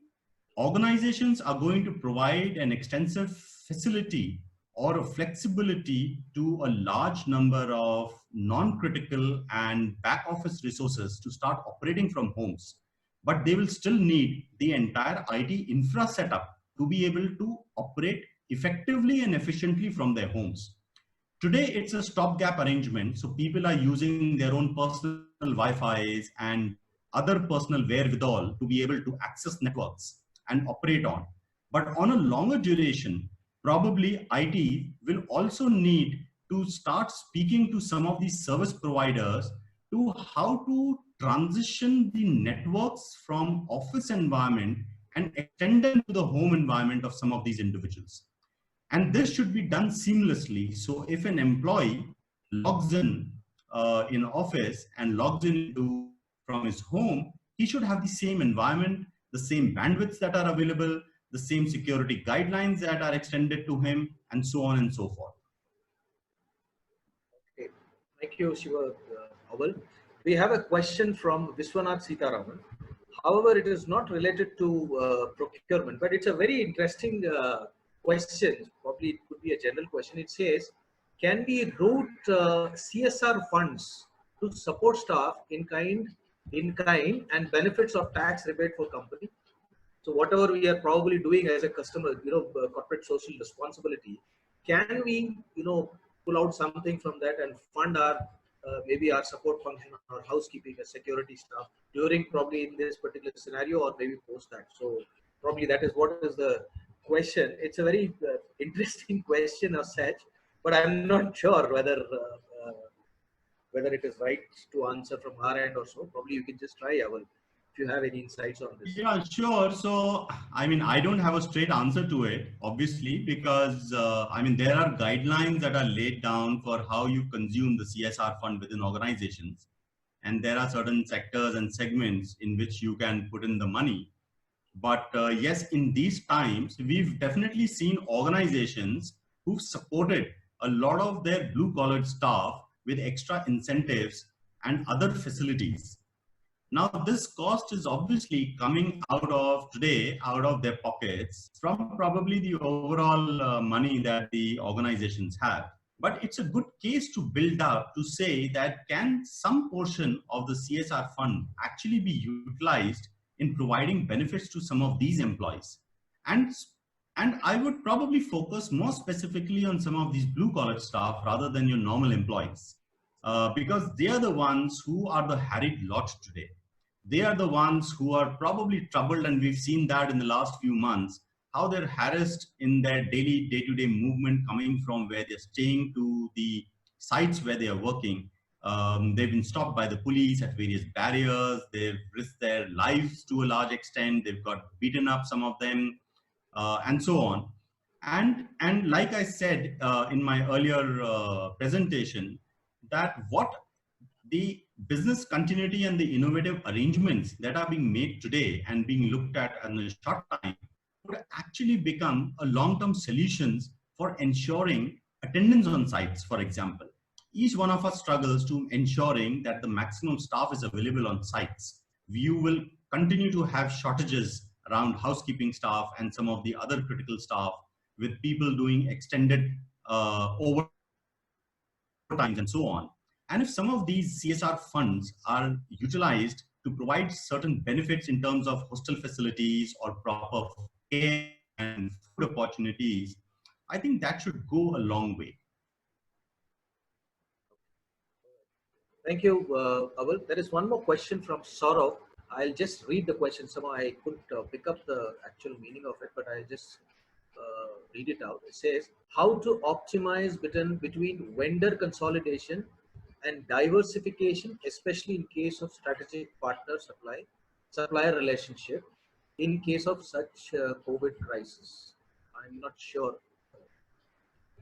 organizations are going to provide an extensive facility or a flexibility to a large number of non-critical and back office resources to start operating from homes. But they will still need the entire IT infra setup to be able to operate effectively and efficiently from their homes. Today, it's a stopgap arrangement. So people are using their own personal Wi-Fi's and other personal wherewithal to be able to access networks and operate on. But on a longer duration, probably IT will also need to start speaking to some of these service providers to how to transition the networks from office environment and extend them to the home environment of some of these individuals. And this should be done seamlessly. So if an employee logs in office and logs in from his home, he should have the same environment, the same bandwidths that are available, the same security guidelines that are extended to him, and so on and so forth. Okay. Thank you, Shiva Aval. We have a question from Viswanath Sitaraman. However, it is not related to procurement, but it's a very interesting question. Probably it could be a general question. It says, can we route CSR funds to support staff in kind and benefits of tax rebate for company? So whatever we are probably doing as a customer, corporate social responsibility, can we, pull out something from that and fund our maybe our support function or housekeeping or security staff during probably in this particular scenario or maybe post that. So probably that is what is the question. It's a very interesting question as such, but I'm not sure whether it is right to answer from our end or so. Probably you can just try, Aval, if you have any insights on this. Yeah, sure. So, I mean, I don't have a straight answer to it, obviously, because, I mean, there are guidelines that are laid down for how you consume the CSR fund within organizations. And there are certain sectors and segments in which you can put in the money. But yes, in these times, we've definitely seen organizations who've supported a lot of their blue-collar staff with extra incentives and other facilities. Now, this cost is obviously coming out of today, out of their pockets, from probably the overall money that the organizations have. But it's a good case to build up to say that can some portion of the CSR fund actually be utilized in providing benefits to some of these employees? And, and I would probably focus more specifically on some of these blue collar staff rather than your normal employees, because they are the ones who are the harried lot today. They are the ones who are probably troubled, and we've seen that in the last few months, how they're harassed in their daily day-to-day movement coming from where they're staying to the sites where they are working. They've been stopped by the police at various barriers. They've risked their lives to a large extent. They've got beaten up, some of them, and so on. And like I said in my earlier presentation, that what the business continuity and the innovative arrangements that are being made today and being looked at in a short time would actually become a long-term solutions for ensuring attendance on sites, for example. Each one of us struggles to ensuring that the maximum staff is available on sites. You will continue to have shortages around housekeeping staff and some of the other critical staff, with people doing extended overtimes and so on. And if some of these CSR funds are utilized to provide certain benefits in terms of hostel facilities or proper care and food opportunities, I think that should go a long way. Thank you, Aval. There is one more question from Saurav. I'll just read the question. Somehow I couldn't pick up the actual meaning of it, but I'll just read it out. It says, how to optimize between vendor consolidation and diversification, especially in case of strategic partner supplier relationship, in case of such COVID crisis. I'm not sure.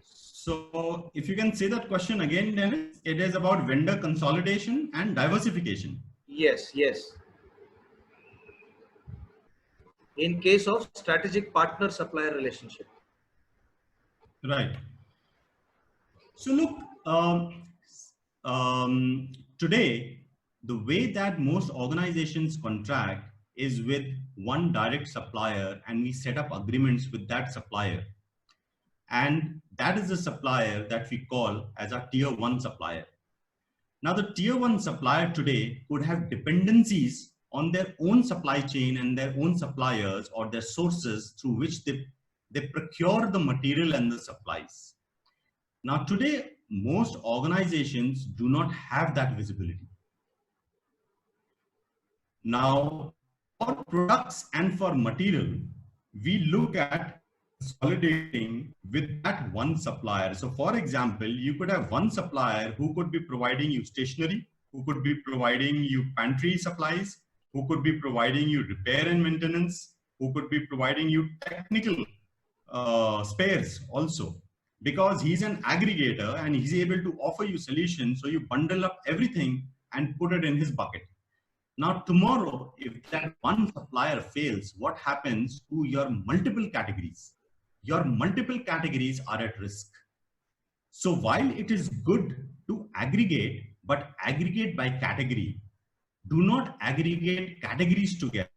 So if you can say that question again, Dennis, it is about vendor consolidation and diversification. Yes. In case of strategic partner supplier relationship. Right. So look, today, the way that most organizations contract is with one direct supplier, and we set up agreements with that supplier. And that is the supplier that we call as our tier one supplier. Now, the tier one supplier today could have dependencies on their own supply chain and their own suppliers or their sources through which they procure the material and the supplies. Now, today, most organizations do not have that visibility. Now, for products and for material, we look at consolidating with that one supplier. So for example, you could have one supplier who could be providing you stationery, who could be providing you pantry supplies, who could be providing you repair and maintenance, who could be providing you technical spares also, because he's an aggregator and he's able to offer you solutions. So you bundle up everything and put it in his bucket. Now, tomorrow, if that one supplier fails, what happens to your multiple categories? Your multiple categories are at risk. So while it is good to aggregate, but aggregate by category, do not aggregate categories together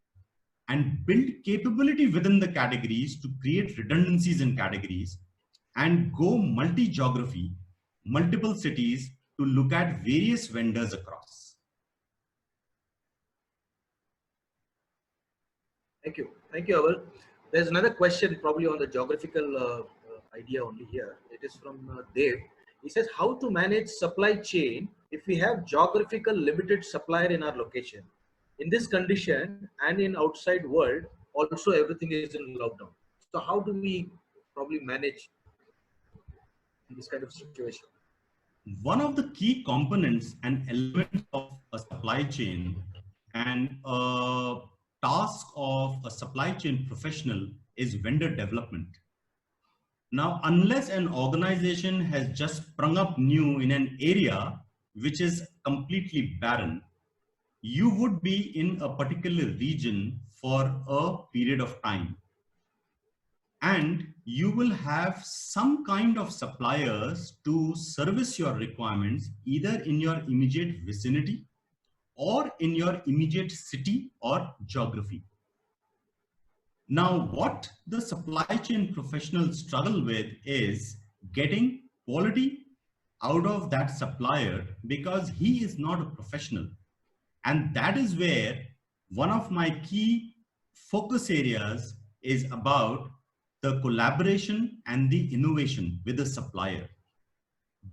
and build capability within the categories to create redundancies in categories and go multi-geography multiple cities to look at various vendors across. Thank you, Aval. There's another question probably on the geographical idea only here. It is from Dev. He says, how to manage supply chain if we have geographical limited supplier in our location? In this condition and in outside world, also everything is in lockdown. So how do we probably manage in this kind of situation? One of the key components and elements of a supply chain and a task of a supply chain professional is vendor development. Now, unless an organization has just sprung up new in an area which is completely barren, you would be in a particular region for a period of time. And you will have some kind of suppliers to service your requirements either in your immediate vicinity or in your immediate city or geography. Now, what the supply chain professionals struggle with is getting quality out of that supplier because he is not a professional. And that is where one of my key focus areas is about the collaboration and the innovation with the supplier.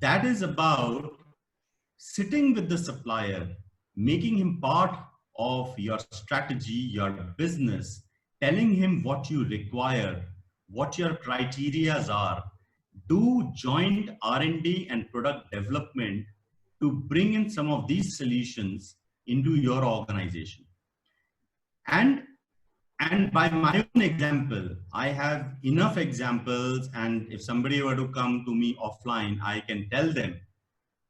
That is about sitting with the supplier, making him part of your strategy, your business, telling him what you require, what your criterias are, do joint R&D and product development to bring in some of these solutions into your organization. And by my own example, I have enough examples, and if somebody were to come to me offline, I can tell them,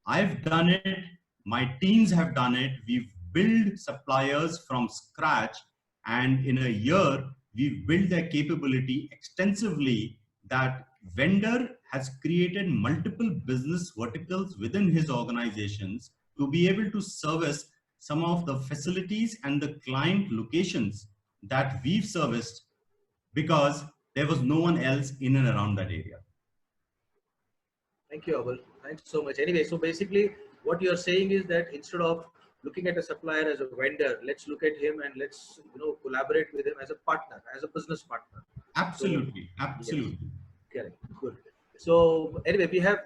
I've done it, my teams have done it, we've built suppliers from scratch, and in a year, we've built their capability extensively that vendor has created multiple business verticals within his organizations to be able to service some of the facilities and the client locations that we've serviced because there was no one else in and around that area. Thank you, Abel. Thanks so much. Anyway, so basically what you're saying is that instead of looking at a supplier as a vendor, let's look at him and let's collaborate with him as a partner, as a business partner. Absolutely, so, absolutely. Yes. Correct. Good. So anyway, we have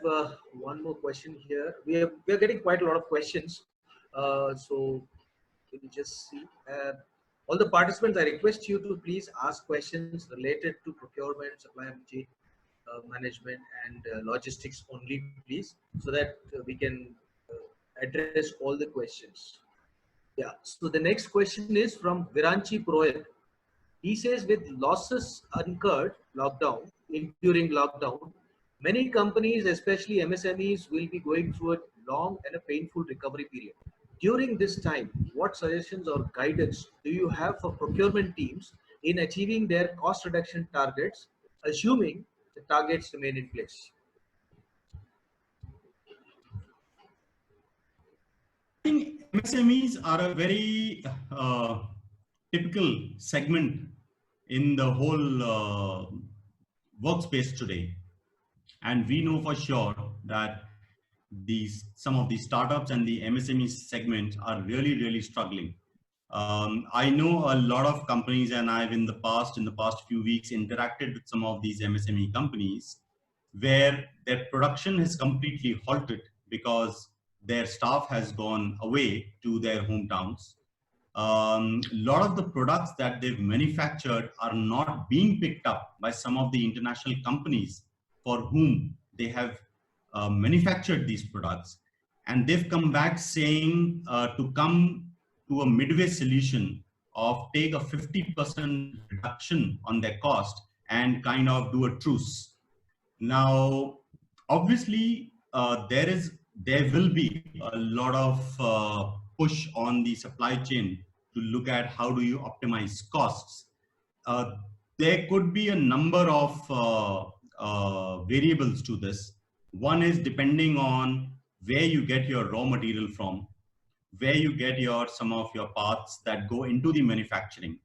one more question here. We are getting quite a lot of questions. So can you just see? All the participants, I request you to please ask questions related to procurement, supply chain management, and logistics only, please, so that we can address all the questions. Yeah. So the next question is from Viranchi Proyat. He says, with losses incurred during lockdown, many companies, especially MSMEs, will be going through a long and a painful recovery period. During this time, what suggestions or guidance do you have for procurement teams in achieving their cost reduction targets, assuming the targets remain in place? I think MSMEs are a very typical segment in the whole workspace today. And we know for sure that some of the startups and the MSME segment are really struggling. I know a lot of companies, and I've in the past few weeks interacted with some of these MSME companies where their production has completely halted because their staff has gone away to their hometowns. A lot of the products that they've manufactured are not being picked up by some of the international companies for whom they have manufactured these products. And they've come back saying to come to a midway solution of take a 50% reduction on their cost and kind of do a truce. Now, obviously, there will be a lot of push on the supply chain to look at how do you optimize costs. There could be a number of variables to this. One is depending on where you get your raw material from, where you get some of your parts that go into the manufacturing.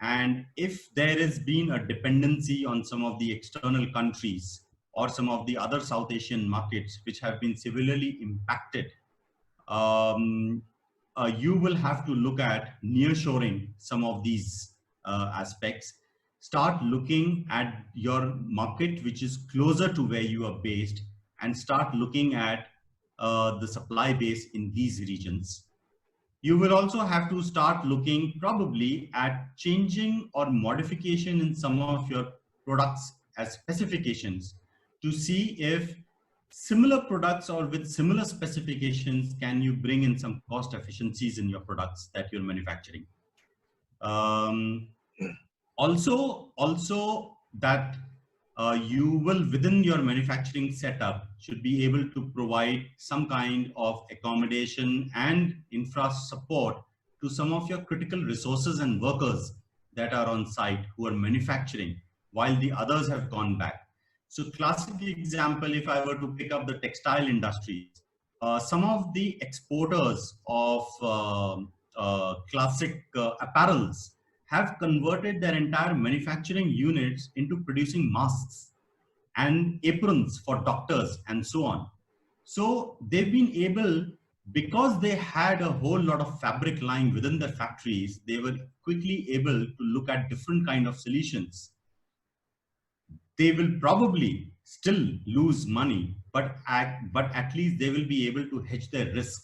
And if there has been a dependency on some of the external countries or some of the other South Asian markets which have been severely impacted, um, you will have to look at nearshoring some of these aspects. Start looking at your market which is closer to where you are based, and start looking at the supply base in these regions. You will also have to start looking probably at changing or modification in some of your products as specifications to see if similar products or with similar specifications, can you bring in some cost efficiencies in your products that you're manufacturing. Um, also that you will within your manufacturing setup should be able to provide some kind of accommodation and infra support to some of your critical resources and workers that are on site who are manufacturing while the others have gone back. So classic example, if I were to pick up the textile industries, some of the exporters of classic apparels have converted their entire manufacturing units into producing masks and aprons for doctors and so on. So they've been able, because they had a whole lot of fabric lying within the factories, they were quickly able to look at different kind of solutions. They will probably still lose money, but at least they will be able to hedge their risk.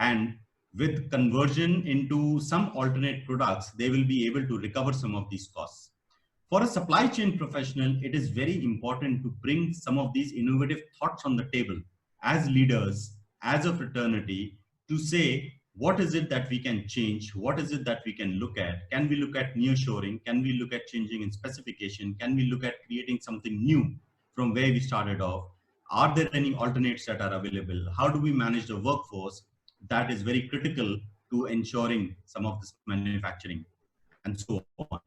And with conversion into some alternate products, they will be able to recover some of these costs. For a supply chain professional, it is very important to bring some of these innovative thoughts on the table as leaders, as a fraternity, to say, what is it that we can change? What is it that we can look at? Can we look at nearshoring? Can we look at changing in specification? Can we look at creating something new from where we started off? Are there any alternates that are available? How do we manage the workforce? That is very critical to ensuring some of this manufacturing and so on.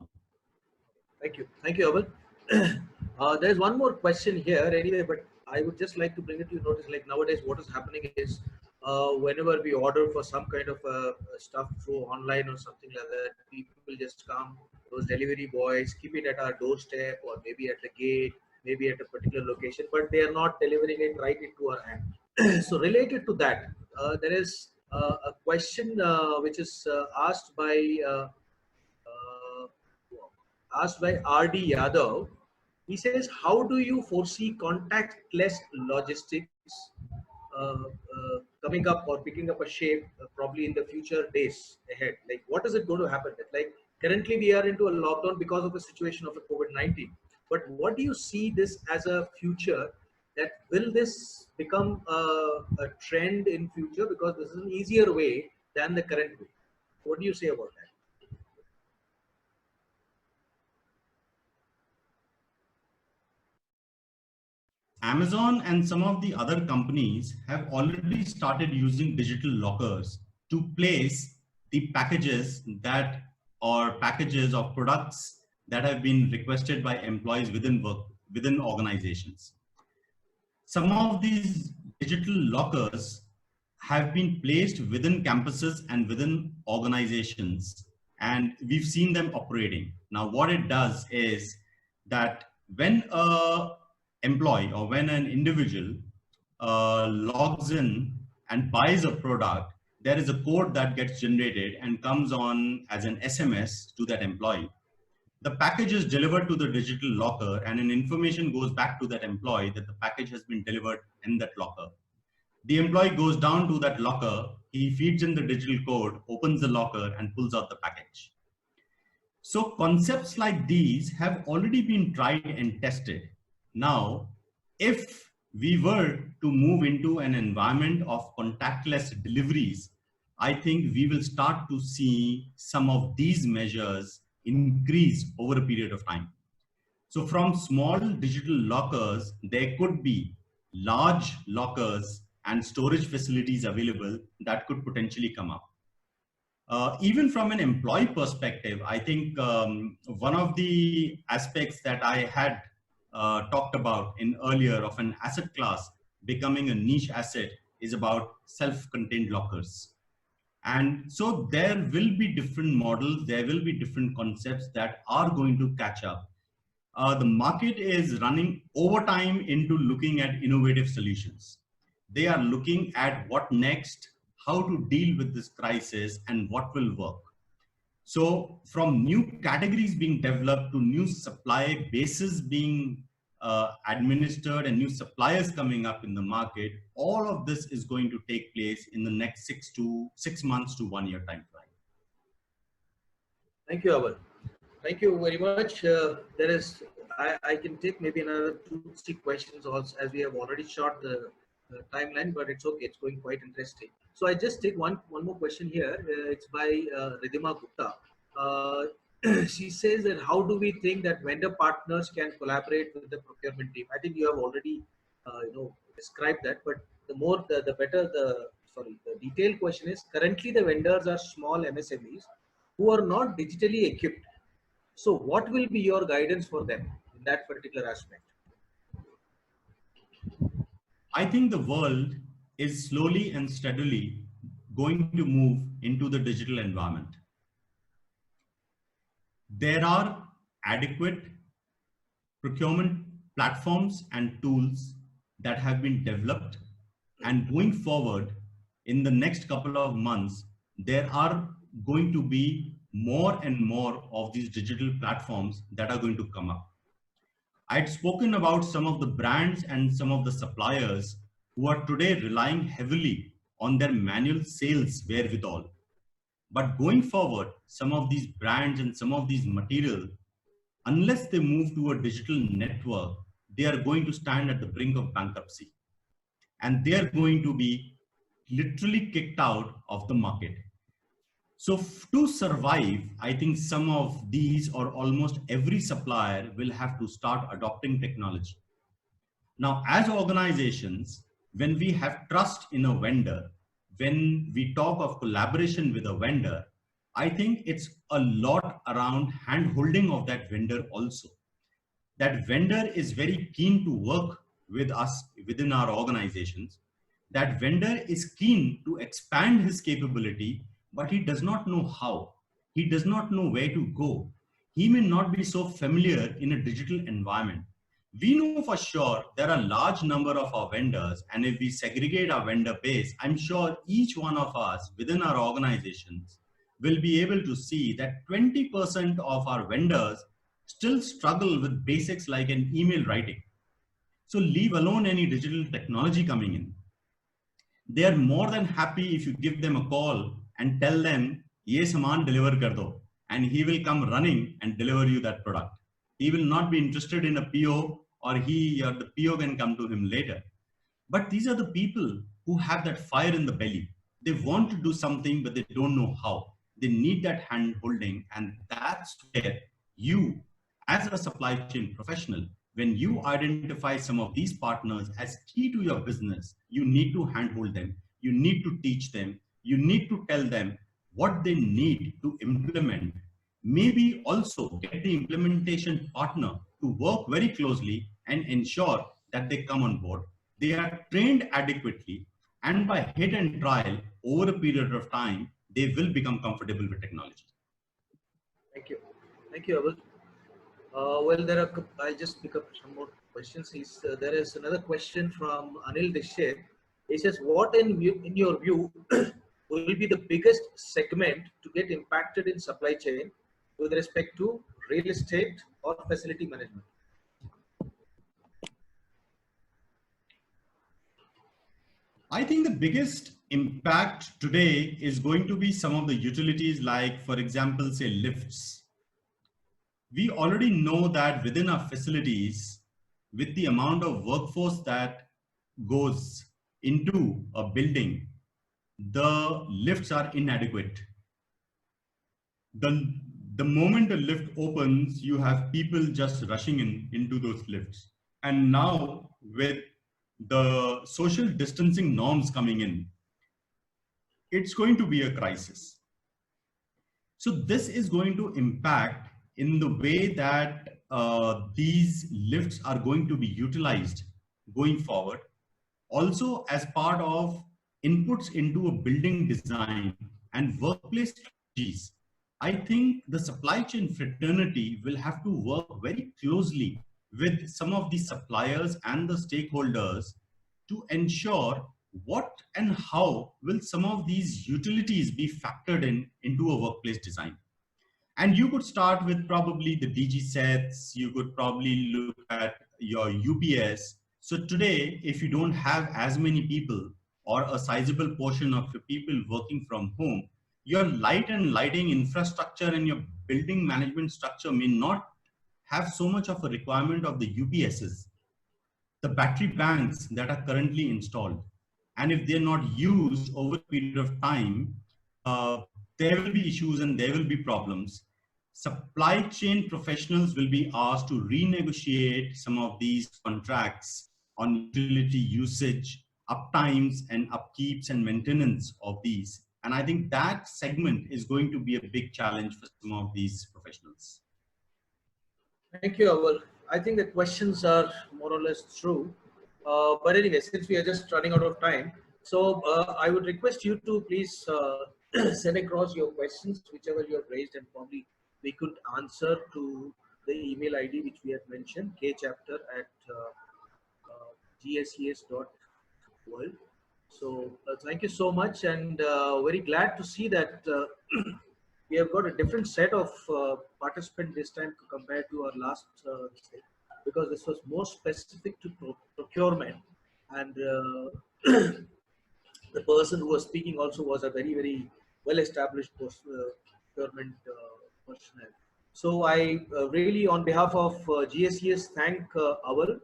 Thank you, Amal. There's one more question here anyway, but I would just like to bring it to your notice. Like nowadays, what is happening is whenever we order for some kind of stuff through online or something like that, people just come, those delivery boys keep it at our doorstep or maybe at the gate, maybe at a particular location, but they are not delivering it right into our hand. So related to that, there is a question which is asked by RD Yadav. He says, how do you foresee contactless logistics coming up or picking up a shape probably in the future days ahead? Like, what is it going to happen? Like, currently we are into a lockdown because of the situation of the COVID-19. But what do you see this as a future? That will this become a trend in future, because this is an easier way than the current way? What do you say about that? Amazon and some of the other companies have already started using digital lockers to place the packages that or packages of products that have been requested by employees within organizations. Some of these digital lockers have been placed within campuses and within organizations, and we've seen them operating. Now, what it does is that when a employee or when an individual logs in and buys a product, there is a code that gets generated and comes on as an SMS to that employee. The package is delivered to the digital locker, and an information goes back to that employee that the package has been delivered in that locker. The employee goes down to that locker, he feeds in the digital code, opens the locker and pulls out the package. So concepts like these have already been tried and tested. Now, if we were to move into an environment of contactless deliveries, I think we will start to see some of these measures increase over a period of time. So from small digital lockers, there could be large lockers and storage facilities available that could potentially come up. Even from an employee perspective, I think one of the aspects that I had talked about in earlier of an asset class becoming a niche asset is about self-contained lockers. And so there will be different models, there will be different concepts that are going to catch up. the market is running overtime into looking at innovative solutions. They are looking at what next, how to deal with this crisis, and what will work. So from new categories being developed to new supply bases being administered and new suppliers coming up in the market, all of this is going to take place in the next 6 months to 1 year time frame. Thank you, Aval. Thank you very much. I can take maybe another 2-3 questions also, as we have already shot the timeline, but it's okay. It's going quite interesting. So I just take one more question here. It's by Ridhima Gupta. She says that how do we think that vendor partners can collaborate with the procurement team? I think you have already described that, but the better the detailed question is, currently the vendors are small MSMEs who are not digitally equipped. So what will be your guidance for them in that particular aspect? I think the world is slowly and steadily going to move into the digital environment. There are adequate procurement platforms and tools that have been developed, and going forward in the next couple of months, there are going to be more and more of these digital platforms that are going to come up. I'd spoken about some of the brands and some of the suppliers who are today relying heavily on their manual sales wherewithal. But going forward, some of these brands and some of these material, unless they move to a digital network, they are going to stand at the brink of bankruptcy. And they are going to be literally kicked out of the market. So to survive, I think some of these or almost every supplier will have to start adopting technology. Now, as organizations, when we have trust in a vendor, when we talk of collaboration with a vendor, I think it's a lot around hand-holding of that vendor also. That vendor is very keen to work with us within our organizations. That vendor is keen to expand his capability, but he does not know how. He does not know where to go. He may not be so familiar in a digital environment. We know for sure there are a large number of our vendors, and if we segregate our vendor base, I'm sure each one of us within our organizations will be able to see that 20% of our vendors still struggle with basics like an email writing. So leave alone any digital technology coming in. They are more than happy if you give them a call and tell them, ye saman deliver kar do, and he will come running and deliver you that product. He will not be interested in a PO, or the PO can come to him later. But these are the people who have that fire in the belly. They want to do something, but they don't know how. They need that hand holding, and that's where you, as a supply chain professional, when you identify some of these partners as key to your business, you need to handhold them, you need to teach them, you need to tell them what they need to implement. Maybe also get the implementation partner to work very closely and ensure that they come on board. They are trained adequately, and by hit and trial over a period of time, they will become comfortable with technology. Thank you. Thank you, Abul. I'll just pick up some more questions. There is another question from Anil Deshit. He says, what in your view will be the biggest segment to get impacted in supply chain with respect to real estate or facility management? I think the biggest impact today is going to be some of the utilities, like, for example, say lifts. We already know that within our facilities, with the amount of workforce that goes into a building, the lifts are inadequate. The moment a lift opens, you have people just rushing into those lifts. And now with the social distancing norms coming in, it's going to be a crisis. So this is going to impact in the way that these lifts are going to be utilized going forward. Also, as part of inputs into a building design and workplace strategies, I think the supply chain fraternity will have to work very closely with some of the suppliers and the stakeholders to ensure what and how will some of these utilities be factored in into a workplace design. And you could start with probably the DG sets, you could probably look at your UPS. So today, if you don't have as many people or a sizable portion of your people working from home, your light and lighting infrastructure and your building management structure may not have so much of a requirement of the UPSs, the battery banks that are currently installed. And if they're not used over a period of time, there will be issues and there will be problems. Supply chain professionals will be asked to renegotiate some of these contracts on utility usage, uptimes and upkeeps and maintenance of these. And I think that segment is going to be a big challenge for some of these professionals. Thank you, Awal. I think the questions are more or less true. But anyway, since we are just running out of time, so I would request you to please send across your questions, whichever you have raised, and probably we could answer to the email ID which we had mentioned, kchapter@gses.world. So thank you so much, and very glad to see that we have got a different set of participants this time compared to our last because this was more specific to procurement, and the person who was speaking also was a very well established procurement personnel. So I really, on behalf of GSES, thank Awal.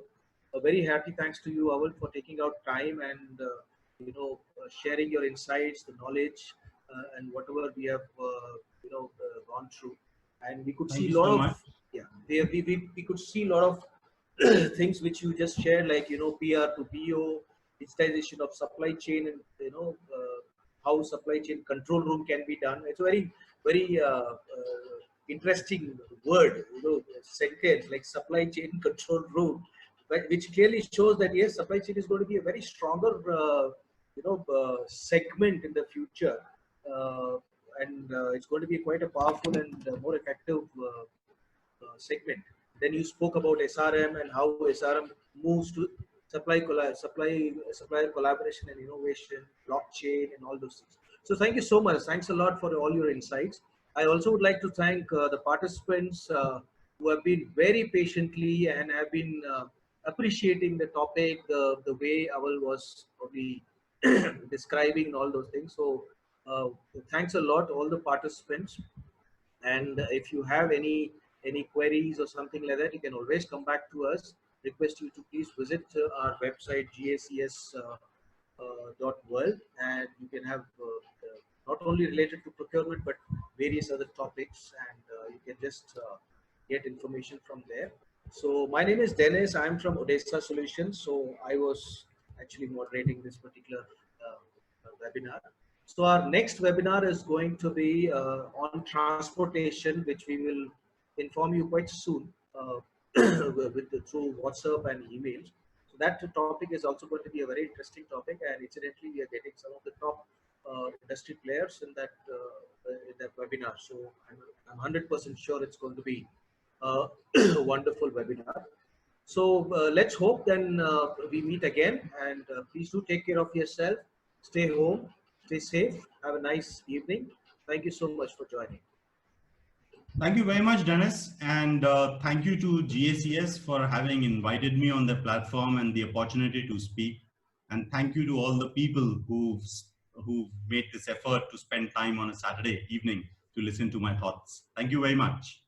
A very happy thanks to you, Awal, for taking out time and sharing your insights, the knowledge, and whatever we have gone through. And we could Thank see a you lot so of much. we could see a lot of things which you just shared, like PR to PO, digitization of supply chain, and how supply chain control room can be done. It's a very interesting word, sentence like supply chain control room, but which clearly shows that yes, supply chain is going to be a very stronger segment in the future, and it's going to be quite a powerful and more effective segment. Then you spoke about SRM and how SRM moves to supplier collaboration and innovation, blockchain, and all those things. So thank you so much. Thanks a lot for all your insights. I also would like to thank the participants who have been very patiently and have been appreciating the topic, the way Awal was probably describing all those things. So thanks a lot, all the participants. And if you have any queries or something like that, you can always come back to us. Request you to please visit our website gacs.world, and you can have not only related to procurement but various other topics, and you can just get information from there. So my name is Dennis. I'm from Odessa Solutions. So I was actually moderating this particular webinar. So our next webinar is going to be on transportation, which we will inform you quite soon through WhatsApp and emails. So that topic is also going to be a very interesting topic, and incidentally, we are getting some of the top industry players in that webinar. So I'm 100% sure it's going to be a wonderful webinar. So let's hope then we meet again, and please do take care of yourself. Stay home, stay safe. Have a nice evening. Thank you so much for joining. Thank you very much, Dennis. And thank you to GACS for having invited me on the platform and the opportunity to speak. And thank you to all the people who've made this effort to spend time on a Saturday evening to listen to my thoughts. Thank you very much.